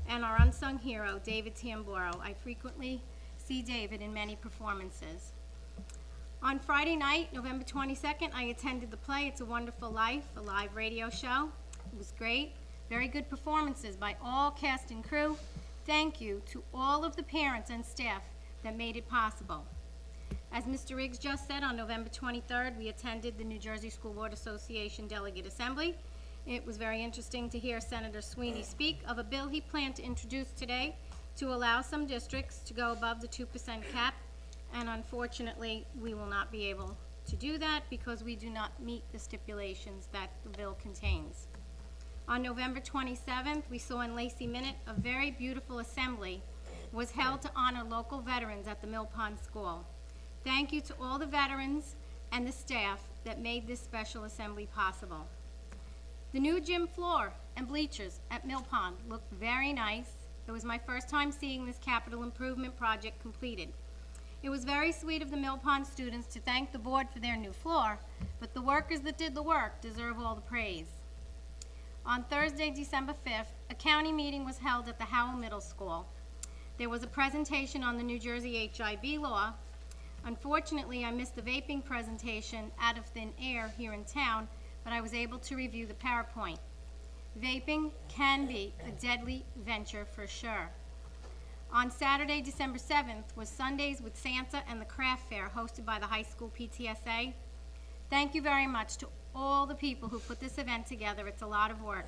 and our unsung hero, David Tamboro. I frequently see David in many performances. On Friday night, November 22nd, I attended the play It's a Wonderful Life, a live radio show. It was great. Very good performances by all cast and crew. Thank you to all of the parents and staff that made it possible. As Mr. Riggs just said, on November 23rd, we attended the New Jersey School Board Association Delegate Assembly. It was very interesting to hear Senator Sweeney speak of a bill he planned to introduce today to allow some districts to go above the 2% cap, and unfortunately, we will not be able to do that because we do not meet the stipulations that the bill contains. On November 27th, we saw in Lacey Minute a very beautiful assembly was held to honor local veterans at the Mill Pond School. Thank you to all the veterans and the staff that made this special assembly possible. The new gym floor and bleachers at Mill Pond looked very nice. It was my first time seeing this capital improvement project completed. It was very sweet of the Mill Pond students to thank the board for their new floor, but the workers that did the work deserve all the praise. On Thursday, December 5th, a county meeting was held at the Howell Middle School. There was a presentation on the New Jersey HIB law. Unfortunately, I missed the vaping presentation out of thin air here in town, but I was able to review the PowerPoint. Vaping can be a deadly venture for sure. On Saturday, December 7th, was Sundays with Santa and the craft fair hosted by the high school PTSA. Thank you very much to all the people who put this event together. It's a lot of work.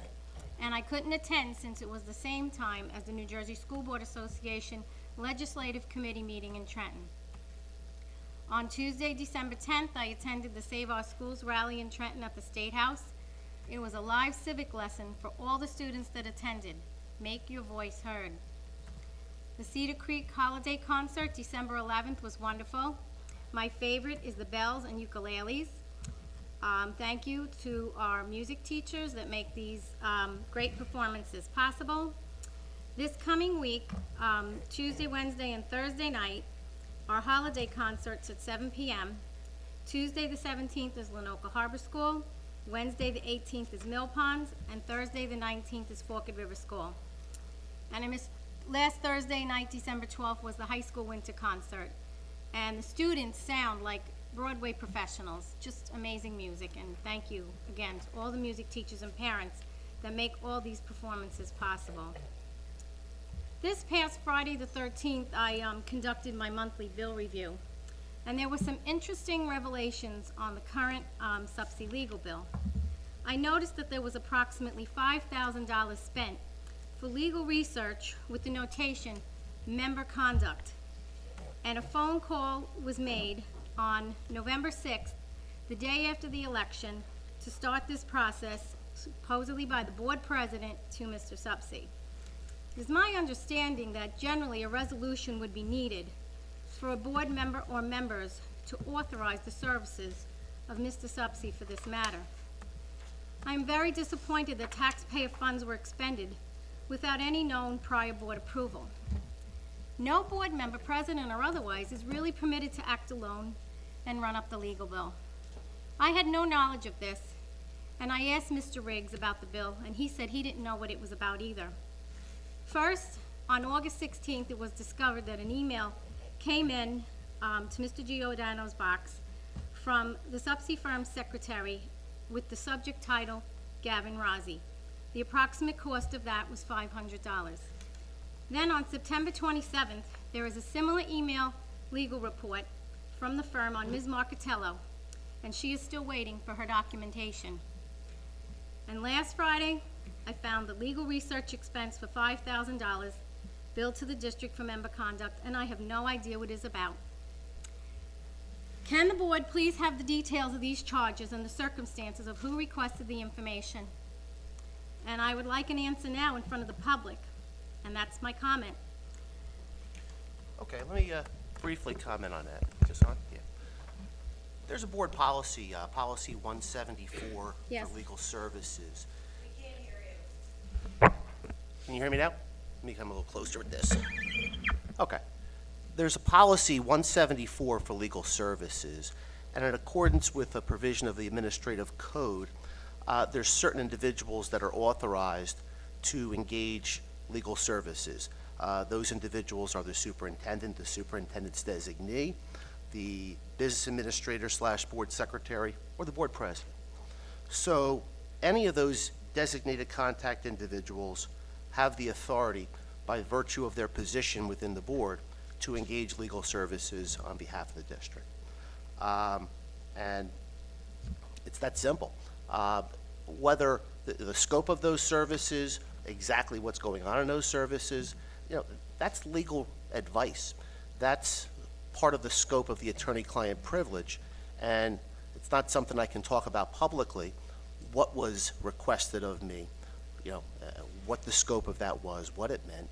And I couldn't attend since it was the same time as the New Jersey School Board Association Legislative Committee meeting in Trenton. On Tuesday, December 10th, I attended the Save Our Schools rally in Trenton at the State House. It was a live civic lesson for all the students that attended. Make your voice heard. The Cedar Creek Holiday Concert, December 11th, was wonderful. My favorite is the bells and ukuleles. Thank you to our music teachers that make these great performances possible. This coming week, Tuesday, Wednesday, and Thursday night, our holiday concerts at 7 p.m. Tuesday the 17th is Lenoka Harbor School, Wednesday the 18th is Mill Ponds, and Thursday the 19th is Forked River School. And I missed last Thursday night, December 12th, was the high school winter concert. And the students sound like Broadway professionals, just amazing music. And thank you again to all the music teachers and parents that make all these performances possible. This past Friday the 13th, I conducted my monthly bill review, and there were some interesting revelations on the current SUPSI legal bill. I noticed that there was approximately $5,000 spent for legal research with the notation member conduct, and a phone call was made on November 6th, the day after the election, to start this process, supposedly by the board president to Mr. SUPSI. It is my understanding that generally a resolution would be needed for a board member or members to authorize the services of Mr. SUPSI for this matter. I am very disappointed that taxpayer funds were expended without any known prior board approval. No board member, president or otherwise, is really permitted to act alone and run up the legal bill. I had no knowledge of this, and I asked Mr. Riggs about the bill, and he said he didn't know what it was about either. First, on August 16th, it was discovered that an email came in to Mr. Giordano's box from the SUPSI firm's secretary with the subject title, Gavin Rossi. The approximate cost of that was $500. Then on September 27th, there is a similar email legal report from the firm on Ms. Marcatello, and she is still waiting for her documentation. And last Friday, I found the legal research expense for $5,000 billed to the district for member conduct, and I have no idea what it is about. Can the board please have the details of these charges and the circumstances of who requested the information? And I would like an answer now in front of the public, and that's my comment. Okay, let me briefly comment on that. Just on? Yeah. There's a board policy, policy 174 Yes. for legal services. Can you hear me now? Let me come a little closer with this. Okay. There's a policy 174 for legal services, and in accordance with a provision of the administrative code, there's certain individuals that are authorized to engage legal services. Those individuals are the superintendent's designee, the business administrator / board secretary, or the board president. So any of those designated contact individuals have the authority by virtue of their position within the board to engage legal services on behalf of the district. And it's that simple. Whether the scope of those services, exactly what's going on in those services, that's legal advice. That's part of the scope of the attorney-client privilege, and it's not something I can talk about publicly, what was requested of me, what the scope of that was, what it meant.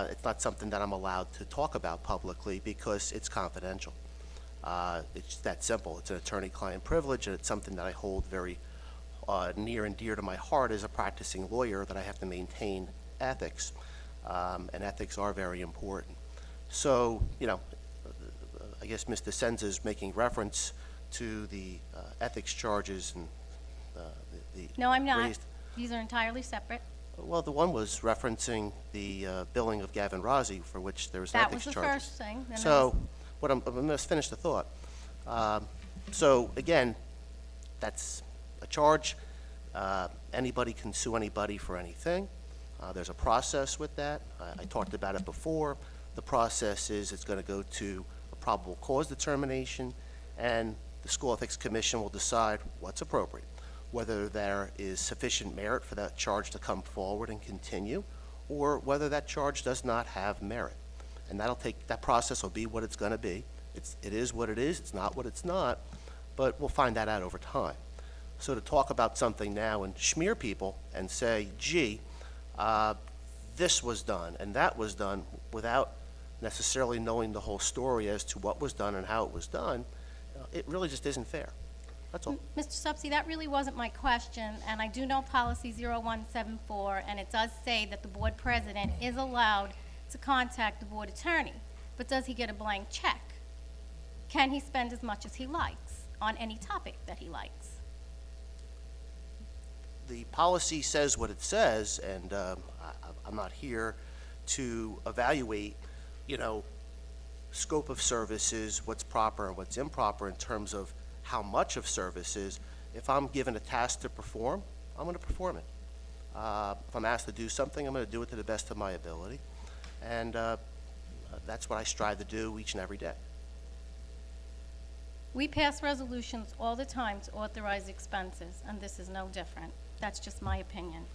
It's not something that I'm allowed to talk about publicly because it's confidential. It's that simple. It's an attorney-client privilege, and it's something that I hold very near and dear to my heart as a practicing lawyer, that I have to maintain ethics, and ethics are very important. So, I guess Ms. DeSenza is making reference to the ethics charges and the No, I'm not. raised. These are entirely separate. Well, the one was referencing the billing of Gavin Rossi, for which there was an ethics charge. That was the first thing. Then So, I'm going to finish the thought. So, again, that's a charge. Anybody can sue anybody for anything. There's a process with that. I talked about it before. The process is it's going to go to a probable cause determination, and the School Ethics Commission will decide what's appropriate, whether there is sufficient merit for that charge to come forward and continue, or whether that charge does not have merit. And that process will be what it's going to be, It is what it is, it's not what it's not, but we'll find that out over time. So to talk about something now and smear people and say, gee, this was done and that was done without necessarily knowing the whole story as to what was done and how it was done, it really just isn't fair. That's all. Mr. Subsi, that really wasn't my question, and I do know policy 0174, and it does say that the board president is allowed to contact the board attorney, but does he get a blank check? Can he spend as much as he likes on any topic that he likes? The policy says what it says, and I'm not here to evaluate, scope of services, what's proper and what's improper in terms of how much of services. If I'm given a task to perform, I'm going to perform it. If I'm asked to do something, I'm going to do it to the best of my ability, and that's what I strive to do each and every day. We pass resolutions all the time to authorize expenses, and this is no different. That's just my opinion.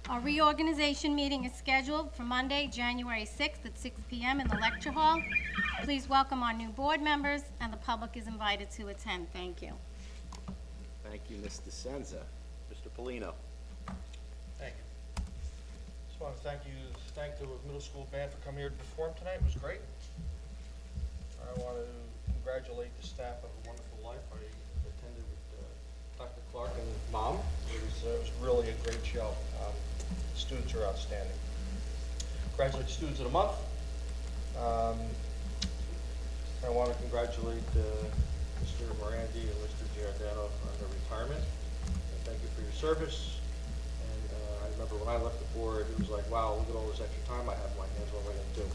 Our reorganization meeting is scheduled for Monday, January 6th at 6 p.m. in the lecture hall. Please welcome our new board members, and the public is invited to attend. Thank you. Thank you, Ms. DeSenza. Mr. Polino. Thank you. Just want to thank the middle school band for coming here to perform tonight. It was great. I want to congratulate the staff of A Wonderful Life. I attended with Dr. Clark and Mom. It was really a great show. Students are outstanding. Congratulate Students of the Month. I want to congratulate Mr. Morandi and Mr. Giordano on their retirement. And thank you for your service. And I remember when I left the board, it was like, wow, look at all this extra time I have in my hands. What am I going to do?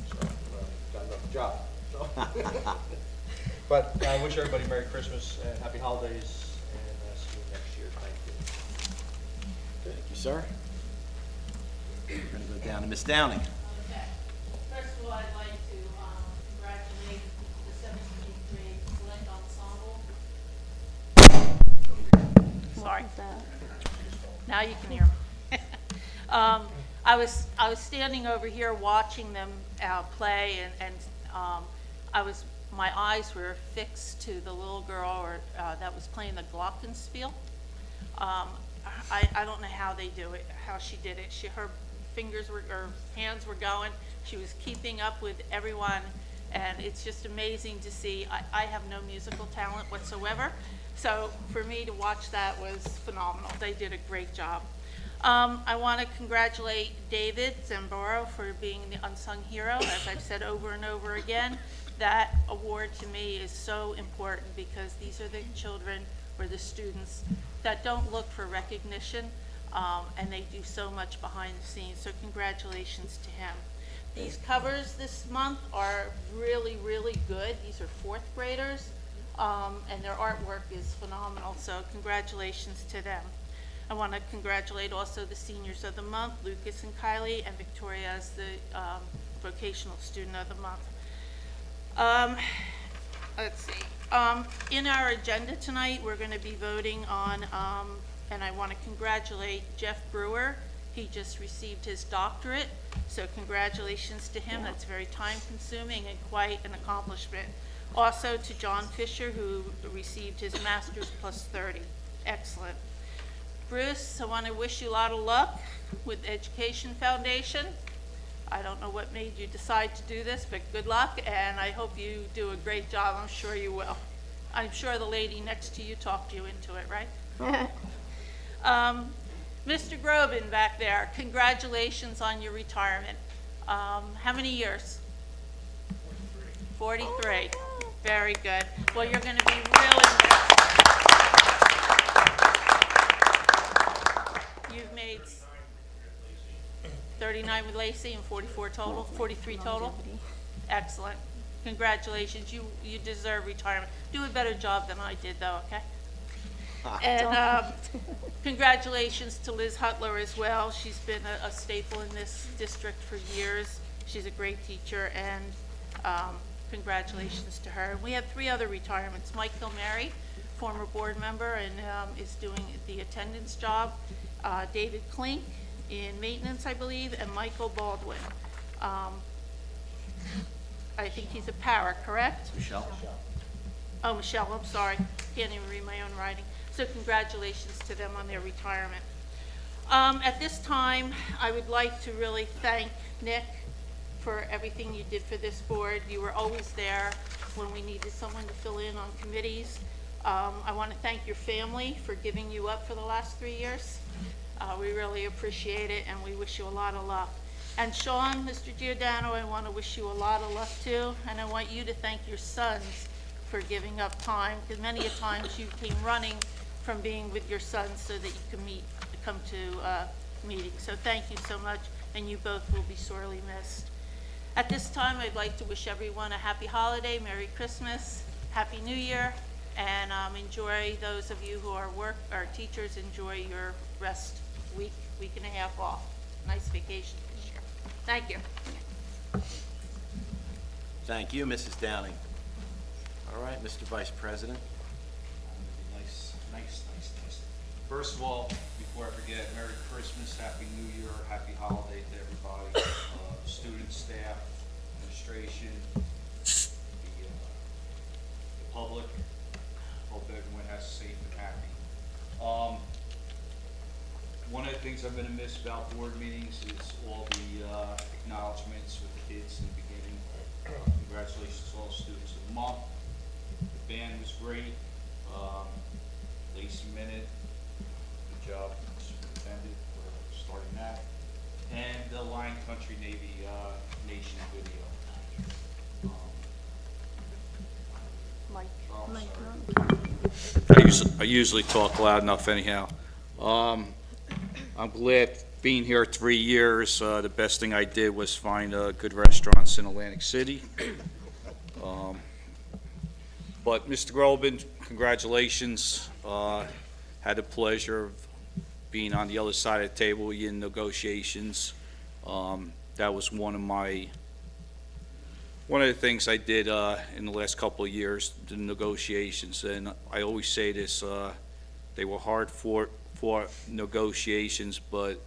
So, got another job. So. But I wish everybody Merry Christmas and Happy Holidays, and see you next year. Thank you. Thank you, sir. We're going to go down to Ms. Downing. Okay. First of all, I'd like to congratulate the 17th grade select ensemble. Sorry. Now you can hear me. I was standing over here watching them play, and my eyes were fixed to the little girl that was playing the glockenspiel. I don't know how they do it, how she did it. Her hands were going. She was keeping up with everyone, and it's just amazing to see. I have no musical talent whatsoever, so for me to watch that was phenomenal. They did a great job. I want to congratulate David Zamboro for being the unsung hero. As I've said over and over again, that award to me is so important because these are the children or the students that don't look for recognition, and they do so much behind the scenes. So congratulations to him. These covers this month are really, really good. These are fourth graders, and their artwork is phenomenal. So congratulations to them. I want to congratulate also the seniors of the month, Lucas and Kylie, and Victoria as the vocational student of the month. Let's see. In our agenda tonight, we're going to be voting on, and I want to congratulate Jeff Brewer. He just received his doctorate, so congratulations to him. That's very time-consuming and quite an accomplishment. Also to John Fisher, who received his master's plus 30. Excellent. Bruce, I want to wish you a lot of luck with Education Foundation. I don't know what made you decide to do this, but good luck, and I hope you do a great job. I'm sure you will. I'm sure the lady next to you talked you into it, right? Mr. Groban back there, congratulations on your retirement. How many years? 43. 43. Very good. Well, you're going to be really missed. You've made 39 with Lacey and 44 total, 43 total. Excellent. Congratulations. You deserve retirement. Do a better job than I did, though, okay? And congratulations to Liz Hutler as well. She's been a staple in this district for years. She's a great teacher, and congratulations to her. We have 3 other retirements. Mike Kilmary, former board member, and is doing the attendance job. David Klink in maintenance, I believe, and Michael Baldwin. I think he's a para, correct? Michelle? Oh, Michelle, I'm sorry. Can't even read my own writing. So congratulations to them on their retirement. At this time, I would like to really thank Nick for everything you did for this board. You were always there when we needed someone to fill in on committees. I want to thank your family for giving you up for the last 3 years. We really appreciate it, and we wish you a lot of luck. And Sean, Mr. Giordano, I want to wish you a lot of luck too, and I want you to thank your sons for giving up time, because many a times you came running from being with your sons so that you could come to meetings. So thank you so much, and you both will be sorely missed. At this time, I'd like to wish everyone a happy holiday, Merry Christmas, Happy New Year, and enjoy, those of you who are teachers, enjoy your rest week and a half off. Nice vacation this year. Thank you. Thank you, Mrs. Downing. All right, Mr. Vice President. Nice. First of all, before I forget, Merry Christmas, Happy New Year, Happy Holiday to everybody, students, staff, administration, the public. Hope everyone has safe and happy. One of the things I'm going to miss about board meetings is all the acknowledgements with the kids in the beginning. Congratulations to all students of the month. The band was great. Lacey Minute, good job, superintendent, for starting that. And the Lion Country Navy Nation video. I usually talk loud enough anyhow. I'm glad being here 3 years. The best thing I did was find good restaurants in Atlantic City. But Mr. Grobin, congratulations. Had the pleasure of being on the other side of the table in negotiations. That was one of the things I did in the last couple of years, the negotiations. And I always say this, they were hard fought negotiations, but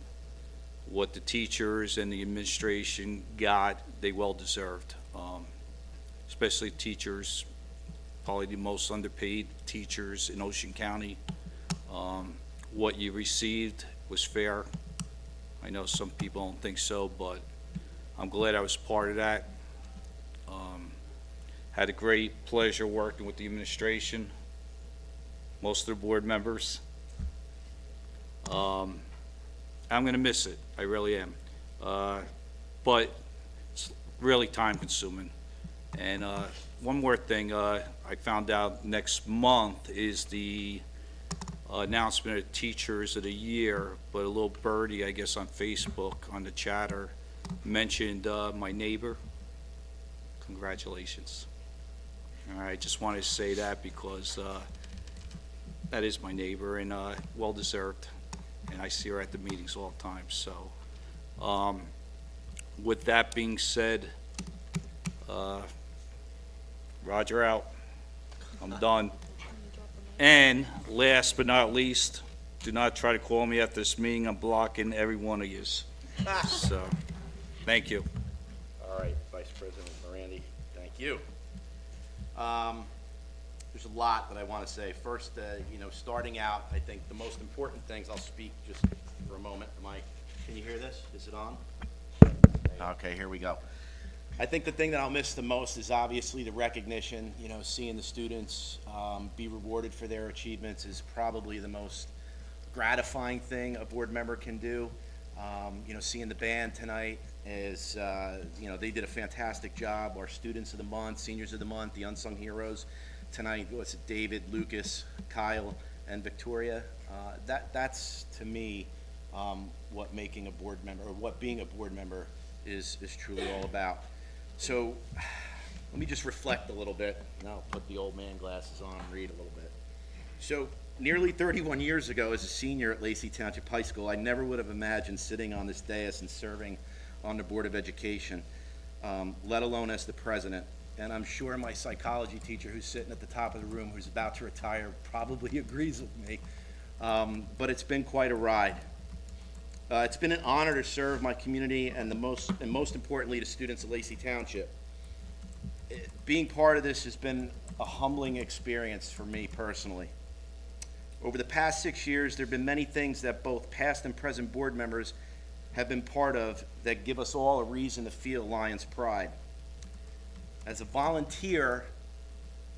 what the teachers and the administration got, they well deserved. Especially teachers, probably the most underpaid teachers in Ocean County. What you received was fair. I know some people don't think so, but I'm glad I was part of that. Had a great pleasure working with the administration, most of the board members. I'm going to miss it. I really am. But it's really time consuming. And one more thing, I found out next month is the announcement of Teachers of the Year, but a little birdie, I guess, on Facebook, on the chatter, mentioned my neighbor. Congratulations. All right, just wanted to say that because that is my neighbor and well deserved. And I see her at the meetings all the time. So with that being said, Roger out. I'm done. And last but not least, do not try to call me after this meeting. I'm blocking every one of you. So, thank you. All right, Vice President Morandi, thank you. There's a lot that I want to say. First, starting out, I think the most important things, I'll speak just for a moment. Can you hear this? Is it on? Okay, here we go. I think the thing that I'll miss the most is obviously the recognition. Seeing the students be rewarded for their achievements is probably the most gratifying thing a board member can do. Seeing the band tonight is, they did a fantastic job. Our students of the month, seniors of the month, the unsung heroes tonight, what's it, David, Lucas, Kyle, and Victoria. That's to me what making a board member, or what being a board member is truly all about. So let me just reflect a little bit, and I'll put the old man glasses on and read a little bit. So nearly 31 years ago, as a senior at Lacey Township High School, I never would have imagined sitting on this dais and serving on the Board of Education, let alone as the president. And I'm sure my psychology teacher, who's sitting at the top of the room, who's about to retire, probably agrees with me. But it's been quite a ride. It's been an honor to serve my community and most importantly, the students of Lacey Township. being part of this has been a humbling experience for me personally. Over the past 6 years, there have been many things that both past and present board members have been part of that give us all a reason to feel Lions pride. As a volunteer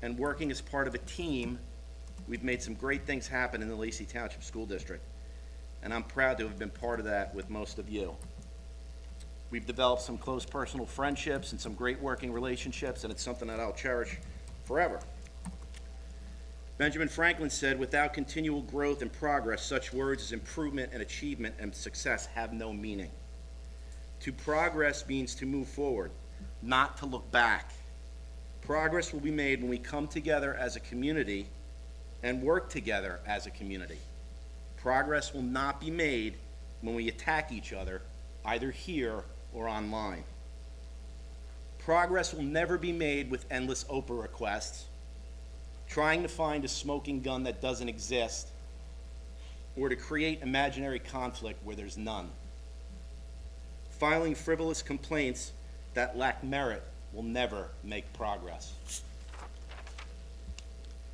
and working as part of a team, we've made some great things happen in the Lacey Township School District, and I'm proud to have been part of that with most of you. We've developed some close personal friendships and some great working relationships, and it's something that I'll cherish forever. Benjamin Franklin said, "Without continual growth and progress, such words as improvement and achievement and success have no meaning." To progress means to move forward, not to look back. Progress will be made when we come together as a community and work together as a community. Progress will not be made when we attack each other, either here or online. Progress will never be made with endless Oprah requests, trying to find a smoking gun that doesn't exist, or to create imaginary conflict where there's none. Filing frivolous complaints that lack merit will never make progress.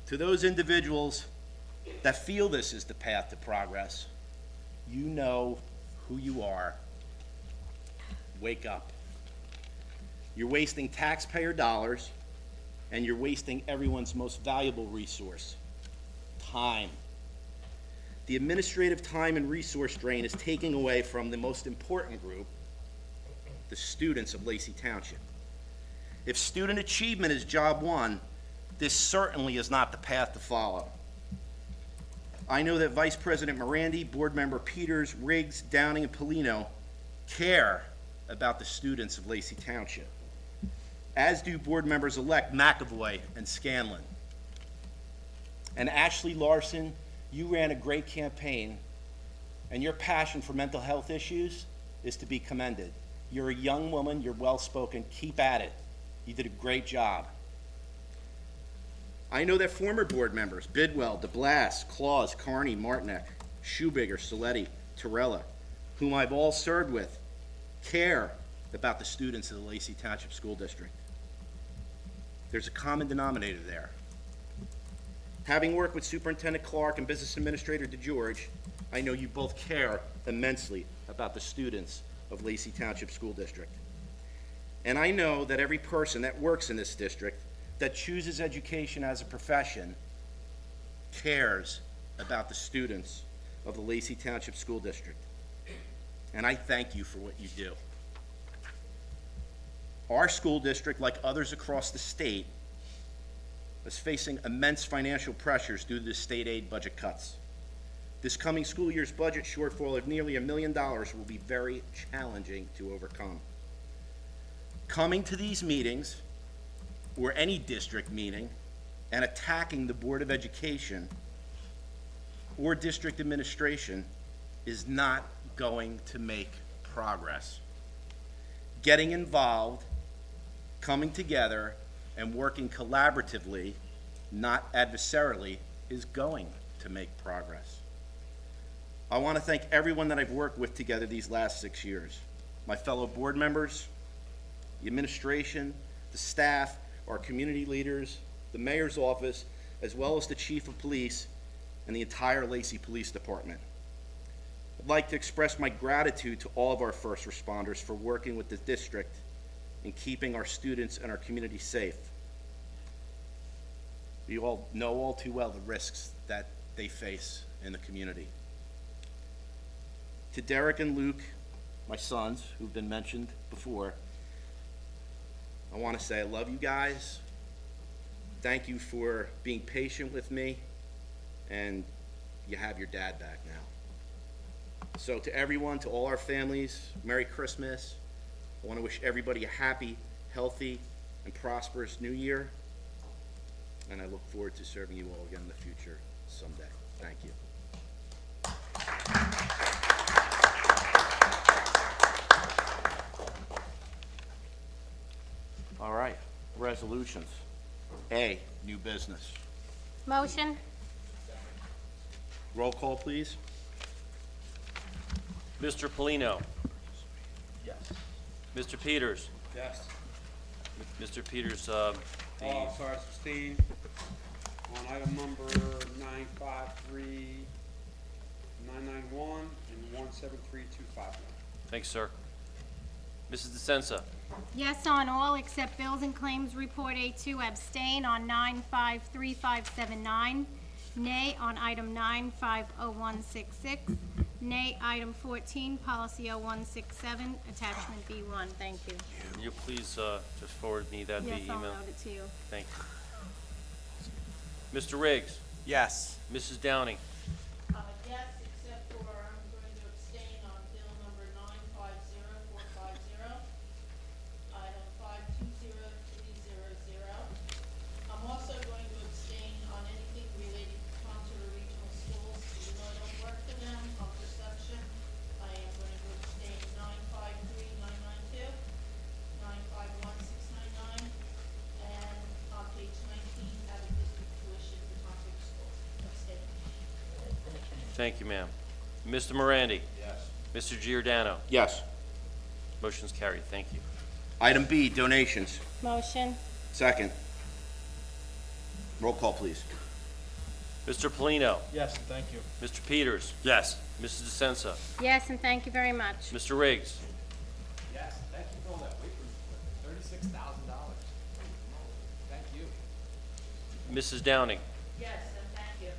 To those individuals that feel this is the path to progress, you know who you are. Wake up. You're wasting taxpayer dollars, and you're wasting everyone's most valuable resource, time. The administrative time and resource drain is taking away from the most important group, the students of Lacey Township. If student achievement is job one, this certainly is not the path to follow. I know that Vice President Morandi, Board Member Peters, Riggs, Downing, and Polino care about the students of Lacey Township, as do Board Members-elect McAvoy and Scanlon. And Ashley Larson, you ran a great campaign, and your passion for mental health issues is to be commended. You're a young woman, you're well-spoken, keep at it. You did a great job. I know that former board members, Bidwell, DeBlas, Claus, Carney, Martinek, Schubiger, Saletti, Torella, whom I've all served with, care about the students of the Lacey Township School District. There's a common denominator there. Having worked with Superintendent Clark and Business Administrator DeGeorge, I know you both care immensely about the students of Lacey Township School District. And I know that every person that works in this district that chooses education as a profession cares about the students of the Lacey Township School District. And I thank you for what you do. Our school district, like others across the state, is facing immense financial pressures due to the state aid budget cuts. This coming school year's budget shortfall of nearly $1 million will be very challenging to overcome. Coming to these meetings, or any district meeting, and attacking the Board of Education or district administration is not going to make progress. Getting involved, coming together, and working collaboratively, not adversarially, is going to make progress. I want to thank everyone that I've worked with together these last 6 years. My fellow board members, the administration, the staff, our community leaders, the mayor's office, as well as the chief of police and the entire Lacey Police Department. I'd like to express my gratitude to all of our first responders for working with the district in keeping our students and our community safe. We all know all too well the risks that they face in the community. To Derek and Luke, my sons, who've been mentioned before, I want to say I love you guys. Thank you for being patient with me, and you have your dad back now. So to everyone, to all our families, Merry Christmas. I want to wish everybody a happy, healthy, and prosperous New Year, and I look forward to serving you all again in the future someday. Thank you. All right, resolutions. A, new business. Motion? Roll call, please. Mr. Polino. Yes. Mr. Peters. Yes. Mr. Peters, Oh, sorry, Steve. On item number 953-991 and 173251. thanks, sir. Mrs. DeSenza, Yes on all except bills and claims report A2, abstain on 953579, nay on item 950166, nay item 14, policy 0167, attachment B1. Thank you. will you please just forward me that via Yes, email? I'll note it to you. Thank you. Mr. Riggs, Yes. Mrs. Downing, Yes, except for I'm going to abstain on bill number 950450, item 520300. I'm also going to abstain on anything related to Contour Regional Schools, even though I don't work for them, on perception. I am going to abstain 953992, 951699, and on page 19, out of district tuition for Contour Schools. Abstain. thank you, ma'am. Mr. Morandi? Yes. Mr. Giordano? Yes. Motion's carried, thank you. Item B, donations. Motion. Second. Roll call, please. Mr. Polino? Yes, thank you. Mr. Peters? Yes. Mrs. DeSenza? Yes, and thank you very much. Mr. Riggs? Yes, thank you for all that weight room, $36,000. Thank you. Mrs. Downing? Yes, and thank you.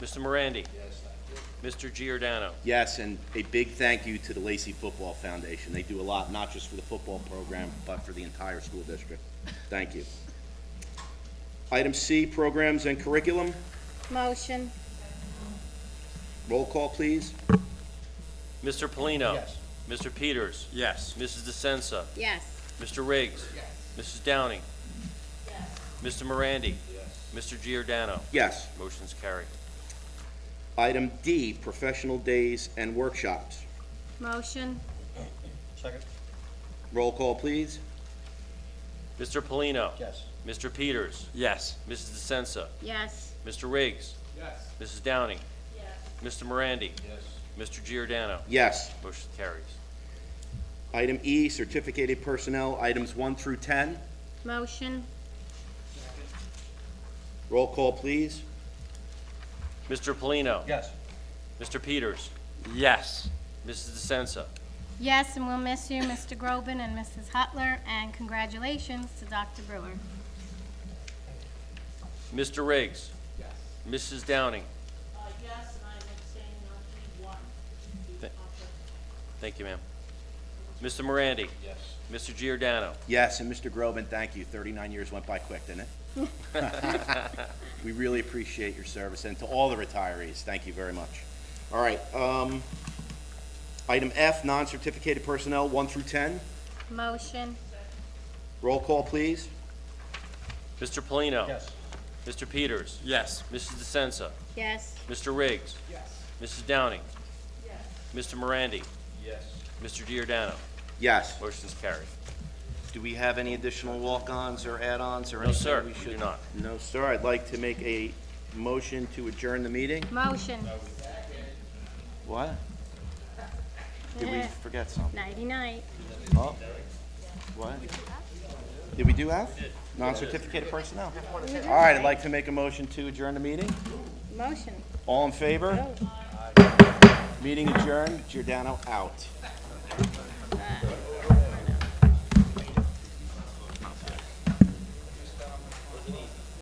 Mr. Morandi? Yes, thank you. Mr. Giordano? Yes, and a big thank you to the Lacey Football Foundation. They do a lot, not just for the football program, but for the entire school district. Thank you. Item C, programs and curriculum. Motion. Roll call, please. Mr. Polino? Yes. Mr. Peters? Yes. Mrs. DeSenza? Yes. Mr. Riggs? Mrs. Downing? Mr. Morandi? Mr. Giordano? Yes. Motion's carried. Item D, professional days and workshops. Motion. Second. Roll call, please. Mr. Polino? Yes. Mr. Peters? Yes. Mrs. DeSenza? Yes. Mr. Riggs? Yes. Mrs. Downing? Mr. Morandi? Yes. Mr. Giordano? Yes. Motion carries. Item E, certificated personnel, items 1 through 10. Motion. Roll call, please. Mr. Polino? Yes. Mr. Peters? Yes. Mrs. DeSenza? Yes, and we'll miss you, Mr. Groban and Mrs. Hutler, and congratulations to Dr. Brewer. Mr. Riggs? Yes. Mrs. Downing? Yes, and I am abstaining on E1. Th- Thank you, ma'am. Mr. Morandi? Yes. Mr. Giordano? Yes, and Mr. Groban, thank you. 39 years went by quick, didn't it? We really appreciate your service, and to all the retirees, thank you very much. All right, item F, non-certificated personnel, 1 through 10. Motion. Roll call, please. Mr. Polino? Yes. Mr. Peters? Yes. Mrs. DeSenza? Yes. Mr. Riggs? Yes. Mrs. Downing? Mr. Morandi? Yes. Mr. Giordano? Yes. Motion's carried. Do we have any additional walk-ons or add-ons or No, anything sir, we we should? do not. No, sir. I'd like to make a motion to adjourn the meeting. Motion. What? Did we forget something? Nighty-night. Oh, what? Did we do F? Non-certificated personnel? All right, I'd like to make a motion to adjourn the meeting. Motion. All in favor? Meeting adjourned. Giordano out.